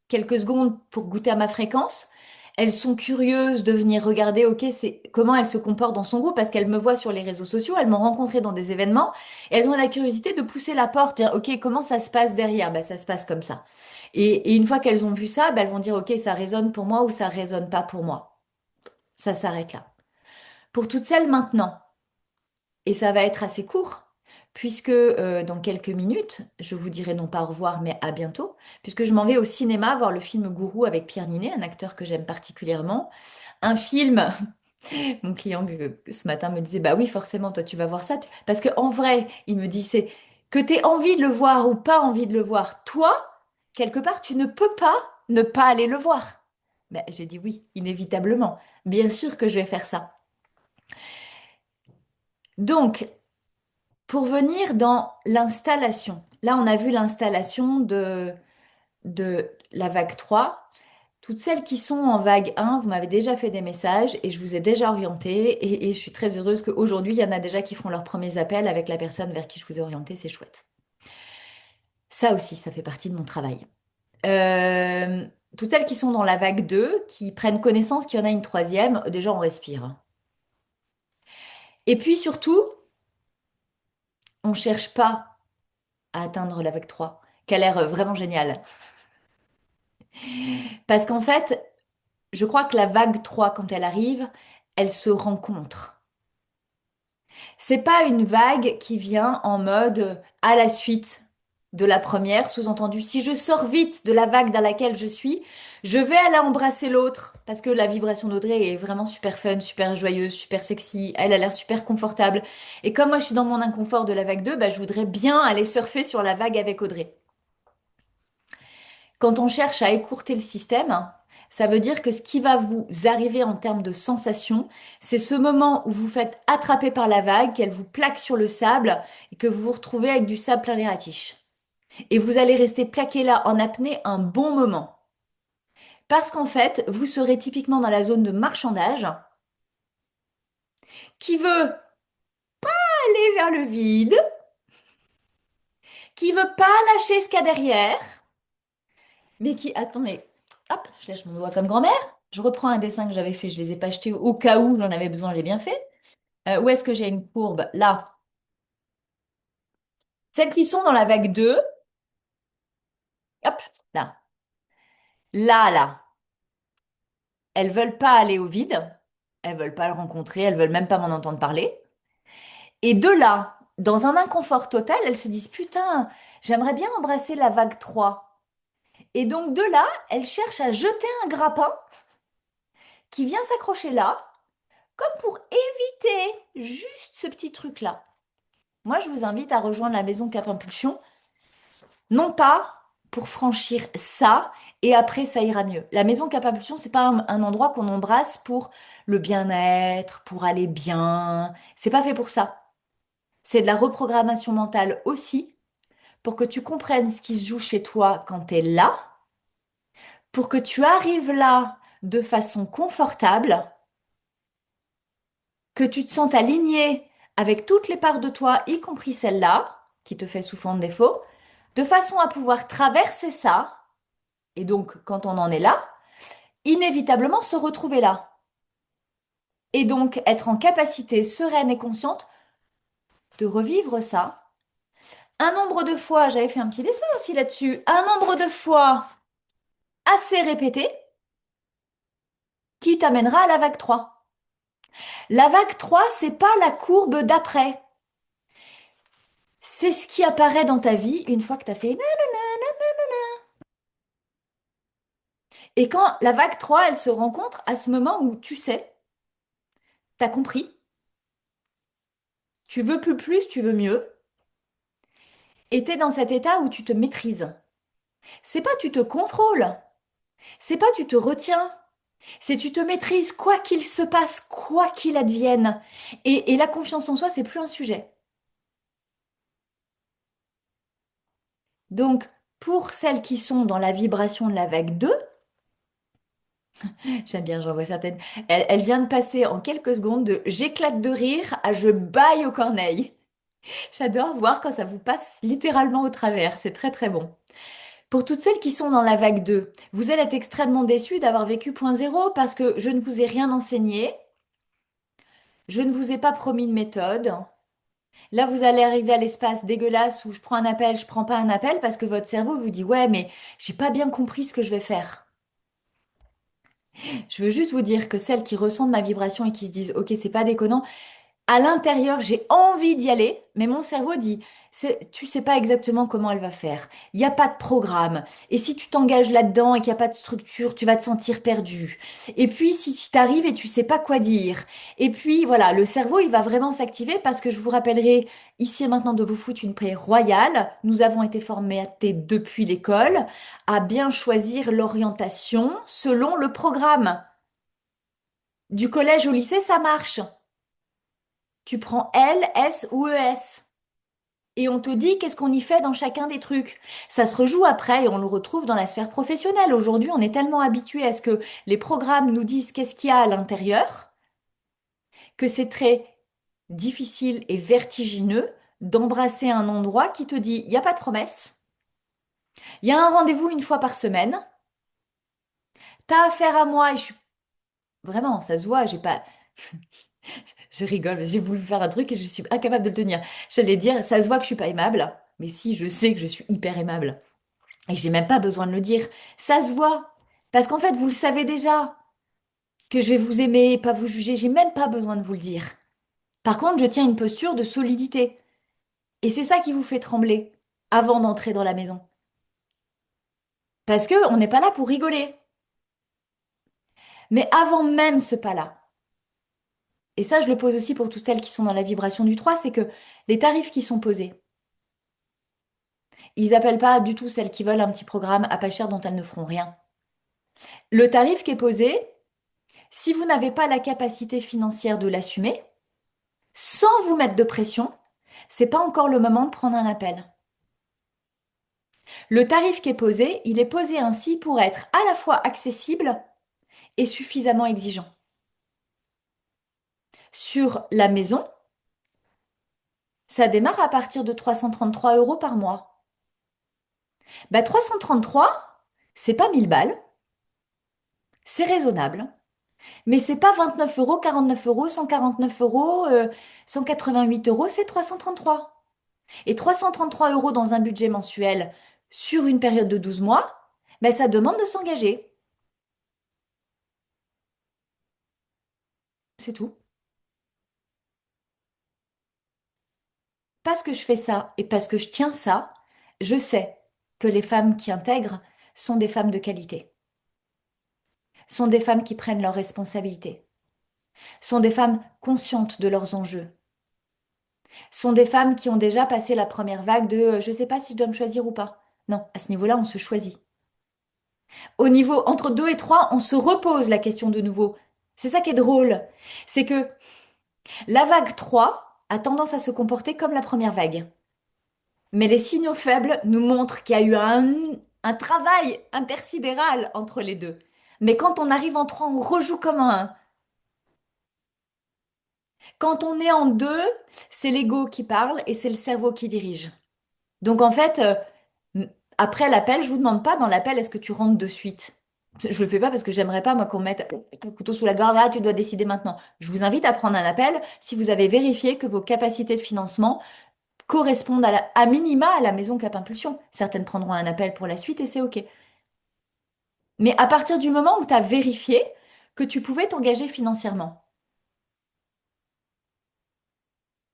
quelques secondes pour goûter à ma fréquence. Elles sont curieuses de venir regarder, ok, c'est comment elles se comportent dans son groupe parce qu'elles me voient sur les réseaux sociaux, elles m'ont rencontré dans des événements et elles ont la curiosité de pousser la porte, dire, ok, comment ça se passe derrière? Ben, ça se passe comme ça. Et une fois qu'elles ont vu ça, ben, elles vont dire, ok, ça résonne pour moi ou ça résonne pas pour moi. Ça s'arrête là. Pour toutes celles maintenant, et ça va être assez court, puisque dans quelques minutes, je vous dirai non pas au revoir, mais à bientôt, puisque je m'en vais au cinéma voir le film Gourou avec Pierre Ninet, un acteur que j'aime particulièrement. Un film, mon client ce matin me disait, bah oui, forcément, toi tu vas voir ça, parce que en vrai, il me dit, c'est que tu aies envie de le voir ou pas envie de le voir, toi, quelque part, tu ne peux pas ne pas aller le voir. Ben, j'ai dit oui, inévitablement. Bien sûr que je vais faire ça. Donc, pour venir dans l'installation, là on a vu l'installation de la vague 3. Toutes celles qui sont en vague 1, vous m'avez déjà fait des messages et je vous ai déjà orienté et je suis très heureuse qu'aujourd'hui il y en a déjà qui font leurs premiers appels avec la personne vers qui je vous ai orienté, c'est chouette. Ça aussi, ça fait partie de mon travail. Euh, Toutes celles qui sont dans la vague 2, qui prennent connaissance qu'il y en a une troisième, déjà on respire. Et puis surtout, on cherche pas à atteindre la vague 3, qui a l'air vraiment géniale. Parce qu'en fait, je crois que la vague 3, quand elle arrive, elle se rencontre. C'est pas une vague qui vient en mode à la suite de la première, sous-entendu, si je sors vite de la vague dans laquelle je suis, je vais aller embrasser l'autre parce que la vibration d'Audrey est vraiment super fun, super joyeuse, super sexy, elle a l'air super confortable. Et comme moi je suis dans mon inconfort de la vague 2, bah, je voudrais bien aller surfer sur la vague avec Audrey. Quand on cherche à écourter le système, ça veut dire que ce qui va vous arriver en termes de sensation, c'est ce moment où vous faites attraper par la vague, qu'elle vous plaque sur le sable et que vous vous retrouvez avec du sable plein les ratiches. Et vous allez rester plaqué là en apnée un bon moment. Parce qu'en fait, vous serez typiquement dans la zone de marchandage qui veut aller vers le vide, qui veut pas lâcher ce qu'il y a derrière, mais qui, attendez, hop, je lâche mon doigt comme grand-mère. Je reprends un dessin que j'avais fait, je les ai pas jetés au cas où j'en avais besoin, j'ai bien fait. Où est-ce que j'ai une courbe? Là. Celles qui sont dans la vague 2, hop, là. Là. Elles veulent pas aller au vide. Elles veulent pas le rencontrer. Elles veulent même pas m'en entendre parler. Et de là, dans un inconfort total, elles se disent, putain, j'aimerais bien embrasser la vague 3. Et donc de là, elles cherchent à jeter un grappin qui vient s'accrocher là, comme pour éviter juste ce petit truc-là. Moi, je vous invite à rejoindre la maison Cap Impulsion. Non pas pour franchir ça et après ça ira mieux. La maison Cap Impulsion, c'est pas un endroit qu'on embrasse pour le bien-être, pour aller bien. C'est pas fait pour ça. C'est de la reprogrammation mentale aussi pour que tu comprennes ce qui se joue chez toi quand tu es là, pour que tu arrives là de façon confortable, que tu te sentes aligné avec toutes les parts de toi, y compris celle-là, qui te fait souffrir de défaut, de façon à pouvoir traverser ça. Et donc, quand on en est là, inévitablement se retrouver là. Et donc être en capacité sereine et consciente de revivre ça. Un nombre de fois, j'avais fait un petit dessin aussi là-dessus, un nombre de fois assez répété qui t'amènera à la vague 3. La vague 3, c'est pas la courbe d'après. C'est ce qui apparaît dans ta vie une fois que tu as fait et quand la vague 3, elle se rencontre à ce moment où tu sais, t'as compris, tu veux plus, tu veux mieux, et t'es dans cet état où tu te maîtrises. C'est pas tu te contrôles, c'est pas tu te retiens, c'est tu te maîtrises quoi qu'il se passe, quoi qu'il advienne. Et la confiance en soi, c'est plus un sujet. Donc, pour celles qui sont dans la vibration de la vague 2, j'aime bien, j'en vois certaines, elle vient de passer en quelques secondes de j'éclate de rire à je baille aux corneilles. J'adore voir quand ça vous passe littéralement au travers, c'est très très bon. Pour toutes celles qui sont dans la vague 2, vous allez être extrêmement déçus d'avoir vécu point zéro parce que je ne vous ai rien enseigné, je ne vous ai pas promis de méthode. Là, vous allez arriver à l'espace dégueulasse où je prends un appel, je prends pas un appel parce que votre cerveau vous dit ouais, mais j'ai pas bien compris ce que je vais faire. Je veux juste vous dire que celles qui ressentent ma vibration et qui se disent ok, c'est pas déconnant, à l'intérieur, j'ai envie d'y aller, mais mon cerveau dit, tu sais pas exactement comment elle va faire. Il n'y a pas de programme. Et si tu t'engages là-dedans et qu'il n'y a pas de structure, tu vas te sentir perdu. Et puis, si tu t'arrives et tu sais pas quoi dire. Et puis, voilà, le cerveau, il va vraiment s'activer parce que je vous rappellerai ici et maintenant de vous foutre une paix royale. Nous avons été formatés depuis l'école à bien choisir l'orientation selon le programme. Du collège au lycée, ça marche. Tu prends L, S ou ES. Et on te dit qu'est-ce qu'on y fait dans chacun des trucs. Ça se rejoue après et on le retrouve dans la sphère professionnelle. Aujourd'hui, on est tellement habitué à ce que les programmes nous disent qu'est-ce qu'il y a à l'intérieur, que c'est très difficile et vertigineux d'embrasser un endroit qui te dit, il n'y a pas de promesse, il y a un rendez-vous une fois par semaine, t'as affaire à moi et je suis... Vraiment, ça se voit, j'ai pas... Je rigole, j'ai voulu faire un truc et je suis incapable de le tenir. J'allais dire, ça se voit que je suis pas aimable, mais si, je sais que je suis hyper aimable. Et j'ai même pas besoin de le dire. Ça se voit. Parce qu'en fait, vous le savez déjà, que je vais vous aimer, pas vous juger. J'ai même pas besoin de vous le dire. Par contre, je tiens une posture de solidité. Et c'est ça qui vous fait trembler avant d'entrer dans la maison. Parce que on n'est pas là pour rigoler. Mais avant même ce pas-là, et ça je le pose aussi pour toutes celles qui sont dans la vibration du 3, c'est que les tarifs qui sont posés, ils appellent pas du tout celles qui veulent un petit programme à pas cher dont elles ne feront rien. Le tarif qui est posé, si vous n'avez pas la capacité financière de l'assumer, sans vous mettre de pression, c'est pas encore le moment de prendre un appel. Le tarif qui est posé, il est posé ainsi pour être à la fois accessible et suffisamment exigeant. Sur la maison, ça démarre à partir de 333 euros par mois. Bah 333, c'est pas 1000 balles, c'est raisonnable, mais c'est pas 29 euros, 49 euros, 149 euros, 188 euros, c'est 333. Et 333 euros dans un budget mensuel sur une période de 12 mois, ben ça demande de s'engager. C'est tout. Parce que je fais ça et parce que je tiens ça, je sais que les femmes qui intègrent sont des femmes de qualité, sont des femmes qui prennent leurs responsabilités, sont des femmes conscientes de leurs enjeux, sont des femmes qui ont déjà passé la première vague de je sais pas si je dois me choisir ou pas. Non, à ce niveau-là, on se choisit. Au niveau entre 2 et 3, on se repose la question de nouveau. C'est ça qui est drôle. C'est que la vague 3 a tendance à se comporter comme la première vague. Mais les signaux faibles nous montrent qu'il y a eu un travail intersidéral entre les deux. Mais quand on arrive en 3, on rejoue comme un 1. Quand on est en 2, c'est l'ego qui parle et c'est le cerveau qui dirige. Donc en fait, après l'appel, je vous demande pas dans l'appel est-ce que tu rentres de suite. Je le fais pas parce que j'aimerais pas moi qu'on mette le couteau sous la gorge, ah, tu dois décider maintenant. Je vous invite à prendre un appel si vous avez vérifié que vos capacités de financement correspondent à minima à la maison Cap Impulsion. Certaines prendront un appel pour la suite et c'est OK. Mais à partir du moment où tu as vérifié que tu pouvais t'engager financièrement,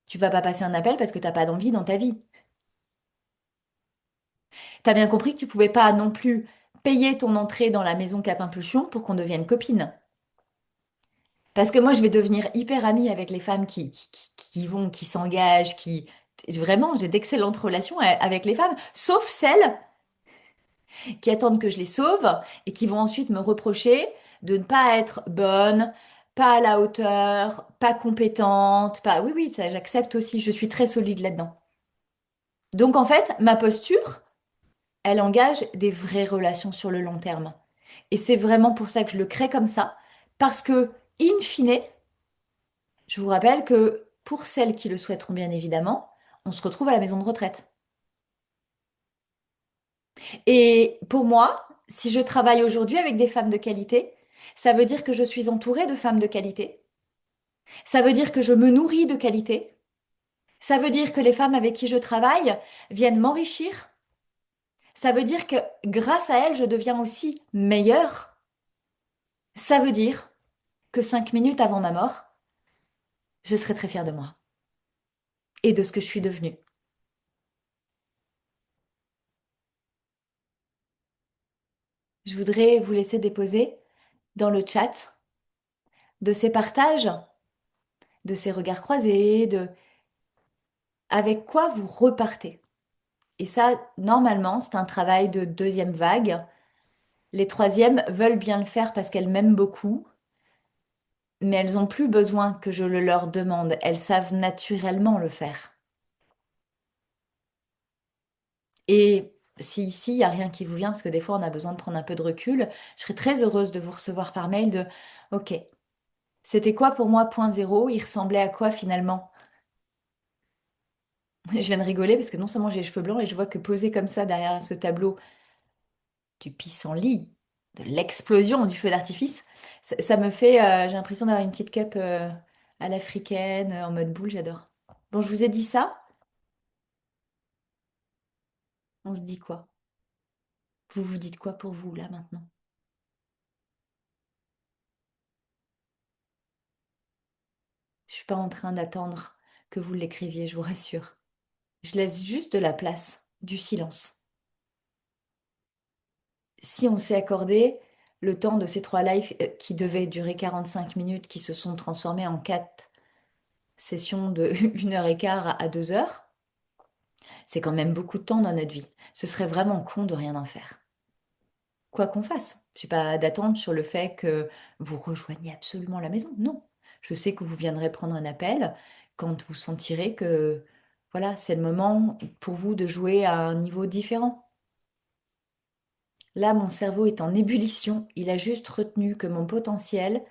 tu vas pas passer un appel parce que t'as pas d'envie dans ta vie. T'as bien compris que tu pouvais pas non plus payer ton entrée dans la maison Cap Impulsion pour qu'on devienne copine. Parce que moi, je vais devenir hyper amie avec les femmes qui vont, qui s'engagent, qui... Vraiment, j'ai d'excellentes relations avec les femmes, sauf celles qui attendent que je les sauve et qui vont ensuite me reprocher de ne pas être bonne, pas à la hauteur, pas compétente, pas... Oui, oui, ça, j'accepte aussi, je suis très solide là-dedans. Donc, en fait, ma posture, elle engage des vraies relations sur le long terme. Et c'est vraiment pour ça que je le crée comme ça, parce que, in fine, je vous rappelle que pour celles qui le souhaiteront bien évidemment, on se retrouve à la maison de retraite. Et pour moi, si je travaille aujourd'hui avec des femmes de qualité, ça veut dire que je suis entourée de femmes de qualité. Ça veut dire que je me nourris de qualité. Ça veut dire que les femmes avec qui je travaille viennent m'enrichir. Ça veut dire que grâce à elles, je deviens aussi meilleure. Ça veut dire que 5 minutes avant ma mort, je serai très fière de moi et de ce que je suis devenue. Je voudrais vous laisser déposer dans le chat de ces partages, de ces regards croisés, de avec quoi vous repartez. Et ça, normalement, c'est un travail de deuxième vague. Les troisièmes veulent bien le faire parce qu'elles m'aiment beaucoup, mais elles n'ont plus besoin que je le leur demande. Elles savent naturellement le faire. Et si ici, il n'y a rien qui vous vient, parce que des fois, on a besoin de prendre un peu de recul, je serais très heureuse de vous recevoir par mail de OK, c'était quoi pour moi point zéro? Il ressemblait à quoi finalement? Je viens de rigoler parce que non seulement j'ai les cheveux blancs et je vois que posé comme ça derrière ce tableau du pissenlit, de l'explosion du feu d'artifice, ça me fait, j'ai l'impression d'avoir une petite cup à l'africaine, en mode boule, j'adore. Bon, je vous ai dit ça, on se dit quoi? Vous vous dites quoi pour vous là maintenant? suis pas en train d'attendre que vous l'écriviez, je vous rassure. Je laisse juste de la place, du silence. Si on s'est accordé le temps de ces trois lives qui devaient durer 45 minutes, qui se sont transformés en quatre sessions de 1 heure et quart à 2 heures, c'est quand même beaucoup de temps dans notre vie. Ce serait vraiment con de rien en faire. Quoi qu'on fasse. Je suis pas d'attente sur le fait que vous rejoigniez absolument la maison. Non. Je sais que vous viendrez prendre un appel quand vous sentirez que voilà, c'est le moment pour vous de jouer à un niveau différent. Là, mon cerveau est en ébullition. Il a juste retenu que mon potentiel,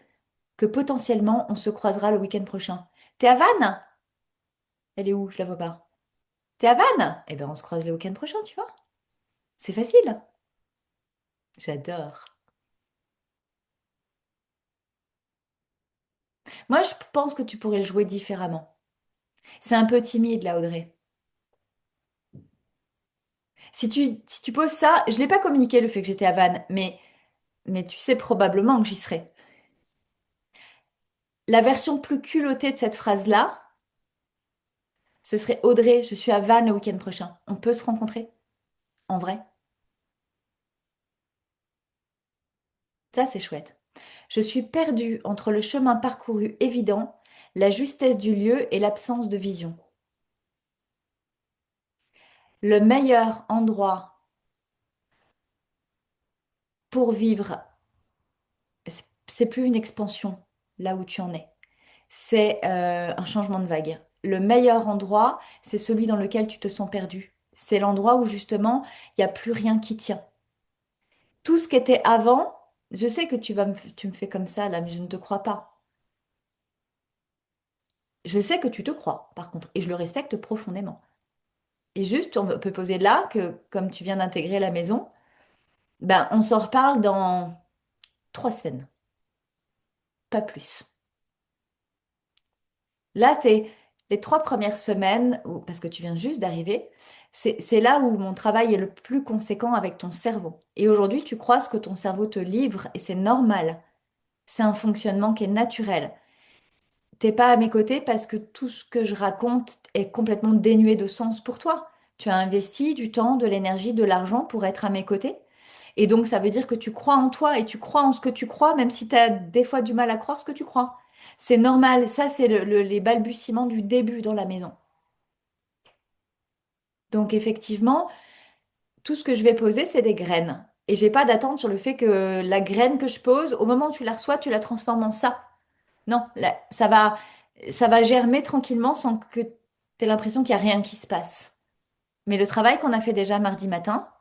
que potentiellement on se croisera le week-end prochain. T'es à Vannes? Elle est où? Je la vois pas. T'es à Vannes? Eh ben, on se croise le week-end prochain, tu vois. C'est facile. J'adore. Moi, je pense que tu pourrais le jouer différemment. C'est un peu timide, là, Audrey. Si tu poses ça, je l'ai pas communiqué le fait que j'étais à Vannes, mais tu sais probablement que j'y serai. La version plus culottée de cette phrase-là, ce serait Audrey, je suis à Vannes le week-end prochain. On peut se rencontrer? En vrai? Ça, c'est chouette. Je suis perdue entre le chemin parcouru évident, la justesse du lieu et l'absence de vision. Le meilleur endroit pour vivre, c'est plus une expansion là où tu en es. C'est un changement de vague. Le meilleur endroit, c'est celui dans lequel tu te sens perdu. C'est l'endroit où justement, il n'y a plus rien qui tient. Tout ce qui était avant, je sais que tu me fais comme ça là, mais je ne te crois pas. Je sais que tu te crois, par contre, et je le respecte profondément. Et juste, on peut poser là que, comme tu viens d'intégrer la maison, ben, on s'en reparle dans 3 semaines, pas plus. Là, c'est les 3 premières semaines, parce que tu viens juste d'arriver, c'est là où mon travail est le plus conséquent avec ton cerveau. Et aujourd'hui, tu crois ce que ton cerveau te livre, et c'est normal. C'est un fonctionnement qui est naturel. T'es pas à mes côtés parce que tout ce que je raconte est complètement dénué de sens pour toi. Tu as investi du temps, de l'énergie, de l'argent pour être à mes côtés. Et donc, ça veut dire que tu crois en toi et tu crois en ce que tu crois, même si tu as des fois du mal à croire ce que tu crois. C'est normal. Ça, c'est les balbutiements du début dans la maison. Donc, effectivement, tout ce que je vais poser, c'est des graines. Et j'ai pas d'attente sur le fait que la graine que je pose, au moment où tu la reçois, tu la transformes en ça. Non, ça va germer tranquillement sans que tu aies l'impression qu'il n'y a rien qui se passe. Mais le travail qu'on a fait déjà mardi matin,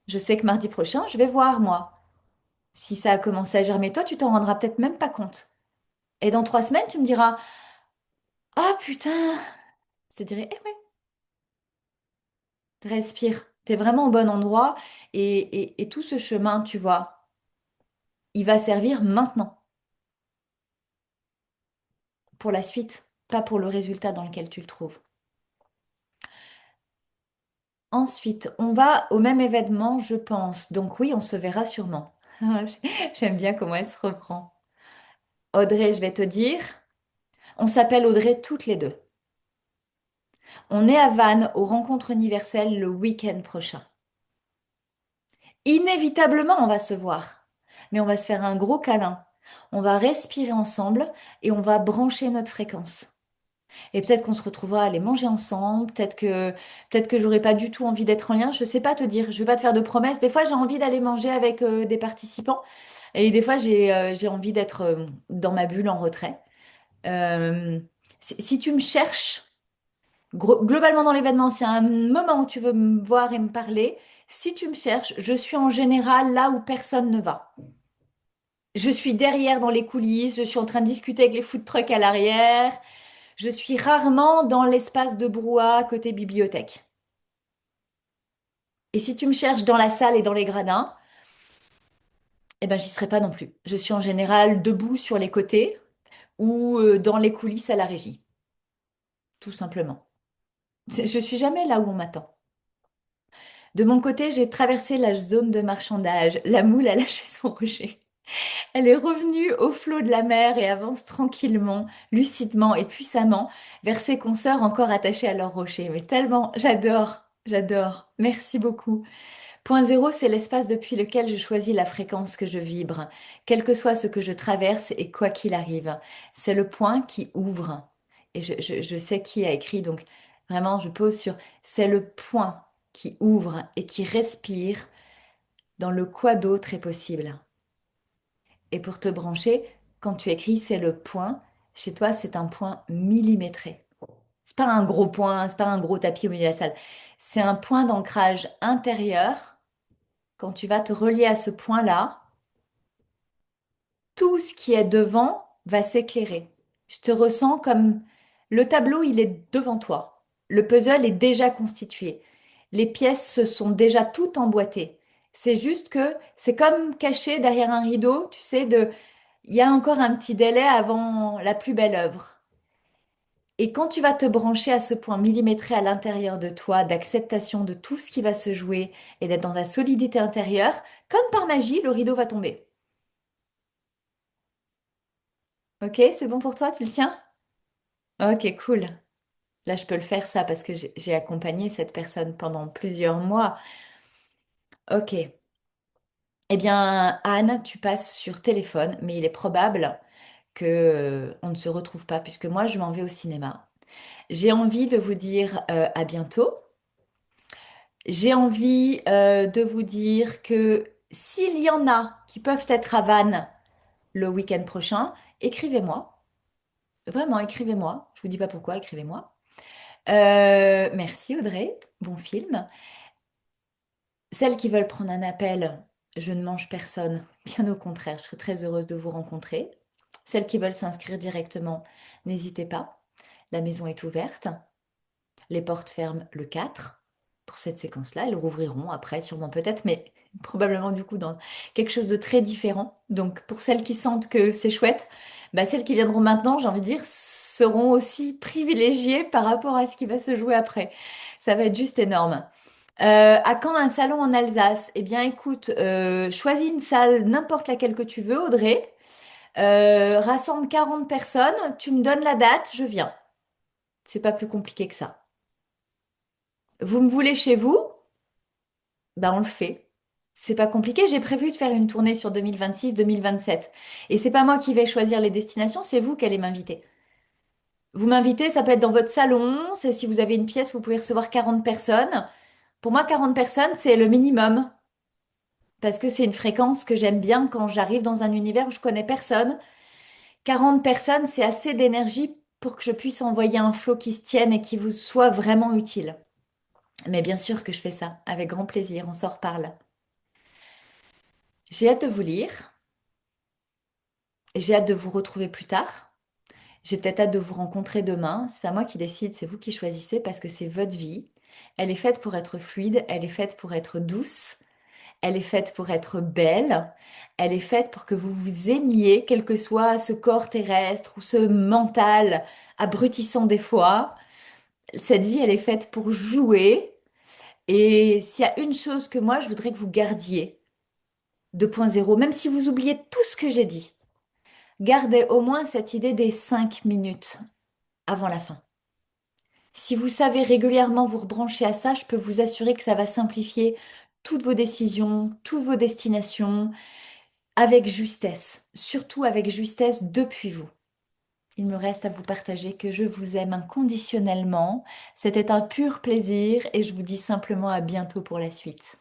je sais que mardi prochain, je vais voir, moi. Si ça a commencé à germer, toi, tu t'en rendras peut-être même pas compte. Et dans 3 semaines, tu me diras, ah putain, je te dirai, eh ouais, respire. T'es vraiment au bon endroit. Et tout ce chemin, tu vois, il va servir maintenant pour la suite, pas pour le résultat dans lequel tu le trouves. Ensuite, on va au même événement, je pense. Donc oui, on se verra sûrement. J'aime bien comment elle se reprend. Audrey, je vais te dire, on s'appelle Audrey toutes les deux. On est à Vannes aux rencontres universelles le week-end prochain. Inévitablement, on va se voir. Mais on va se faire un gros câlin. On va respirer ensemble et on va brancher notre fréquence. Et peut-être qu'on se retrouvera à aller manger ensemble, peut-être que j'aurai pas du tout envie d'être en lien, je sais pas te dire, je vais pas te faire de promesses. Des fois, j'ai envie d'aller manger avec des participants et des fois j'ai envie d'être dans ma bulle en retrait. Si tu me cherches globalement dans l'événement, s'il y a un moment où tu veux me voir et me parler, si tu me cherches, je suis en général là où personne ne va. Je suis derrière dans les coulisses, je suis en train de discuter avec les food trucks à l'arrière. Je suis rarement dans l'espace de brouhaha côté bibliothèque. Et si tu me cherches dans la salle et dans les gradins, eh ben j'y serai pas non plus. Je suis en général debout sur les côtés ou dans les coulisses à la régie, tout simplement. Je suis jamais là où on m'attend. De mon côté, j'ai traversé la zone de marchandage. La moule a lâché son rocher. Elle est revenue au flot de la mer et avance tranquillement, lucidement et puissamment vers ses consoeurs encore attachés à leur rocher. Mais tellement, j'adore, j'adore. Merci beaucoup. Point zéro, c'est l'espace depuis lequel je choisis la fréquence que je vibre, quel que soit ce que je traverse et quoi qu'il arrive. C'est le point qui ouvre. Et je sais qui a écrit, donc vraiment, je pose sur c'est le point qui ouvre et qui respire dans le quoi d'autre est possible. Et pour te brancher, quand tu écris c'est le point, chez toi, c'est un point millimétré. C'est pas un gros point, c'est pas un gros tapis au milieu de la salle. C'est un point d'ancrage intérieur. Quand tu vas te relier à ce point-là, tout ce qui est devant va s'éclairer. Je te ressens comme le tableau, il est devant toi. Le puzzle est déjà constitué. Les pièces se sont déjà toutes emboîtées. C'est juste que c'est comme caché derrière un rideau, tu sais, il y a encore un petit délai avant la plus belle œuvre. Et quand tu vas te brancher à ce point millimétré à l'intérieur de toi, d'acceptation de tout ce qui va se jouer et d'être dans ta solidité intérieure, comme par magie, le rideau va tomber. Ok, c'est bon pour toi, tu le tiens? Ok, cool. Là, je peux le faire ça parce que j'ai accompagné cette personne pendant plusieurs mois. Ok. Eh bien, Anne, tu passes sur téléphone, mais il est probable que on ne se retrouve pas puisque moi, je m'en vais au cinéma. J'ai envie de vous dire à bientôt. J'ai envie de vous dire que s'il y en a qui peuvent être à Vannes le week-end prochain, écrivez-moi. Vraiment, écrivez-moi. Je vous dis pas pourquoi, écrivez-moi. Merci Audrey, bon film. Celles qui veulent prendre un appel, je ne mange personne. Bien au contraire, je serais très heureuse de vous rencontrer. Celles qui veulent s'inscrire directement, n'hésitez pas. La maison est ouverte. Les portes ferment le 4 pour cette séquence-là. Elles rouvriront après, sûrement peut-être, mais probablement du coup dans quelque chose de très différent. Donc pour celles qui sentent que c'est chouette, bah, celles qui viendront maintenant, j'ai envie de dire, seront aussi privilégiées par rapport à ce qui va se jouer après. Ça va être juste énorme. À quand un salon en Alsace? Eh bien écoute, choisis une salle, n'importe laquelle que tu veux, Audrey. Rassemble 40 personnes, tu me donnes la date, je viens. C'est pas plus compliqué que ça. Vous me voulez chez vous? Ben on le fait. C'est pas compliqué, j'ai prévu de faire une tournée sur 2026-2027. Et c'est pas moi qui vais choisir les destinations, c'est vous qui allez m'inviter. Vous m'invitez, ça peut être dans votre salon, c'est si vous avez une pièce, vous pouvez recevoir 40 personnes. Pour moi, 40 personnes, c'est le minimum. Parce que c'est une fréquence que j'aime bien quand j'arrive dans un univers où je connais personne. 40 personnes, c'est assez d'énergie pour que je puisse envoyer un flot qui se tienne et qui vous soit vraiment utile. Mais bien sûr que je fais ça, avec grand plaisir, on s'en reparle. J'ai hâte de vous lire. J'ai hâte de vous retrouver plus tard. J'ai peut-être hâte de vous rencontrer demain. C'est pas moi qui décide, c'est vous qui choisissez parce que c'est votre vie. Elle est faite pour être fluide, elle est faite pour être douce, elle est faite pour être belle, elle est faite pour que vous vous aimiez, quel que soit ce corps terrestre ou ce mental abrutissant des fois. Cette vie, elle est faite pour jouer. Et s'il y a une chose que moi, je voudrais que vous gardiez, 2.0, même si vous oubliez tout ce que j'ai dit, gardez au moins cette idée des 5 minutes avant la fin. Si vous savez régulièrement vous rebrancher à ça, je peux vous assurer que ça va simplifier toutes vos décisions, toutes vos destinations, avec justesse, surtout avec justesse depuis vous. Il me reste à vous partager que je vous aime inconditionnellement. C'était un pur plaisir et je vous dis simplement à bientôt pour la suite.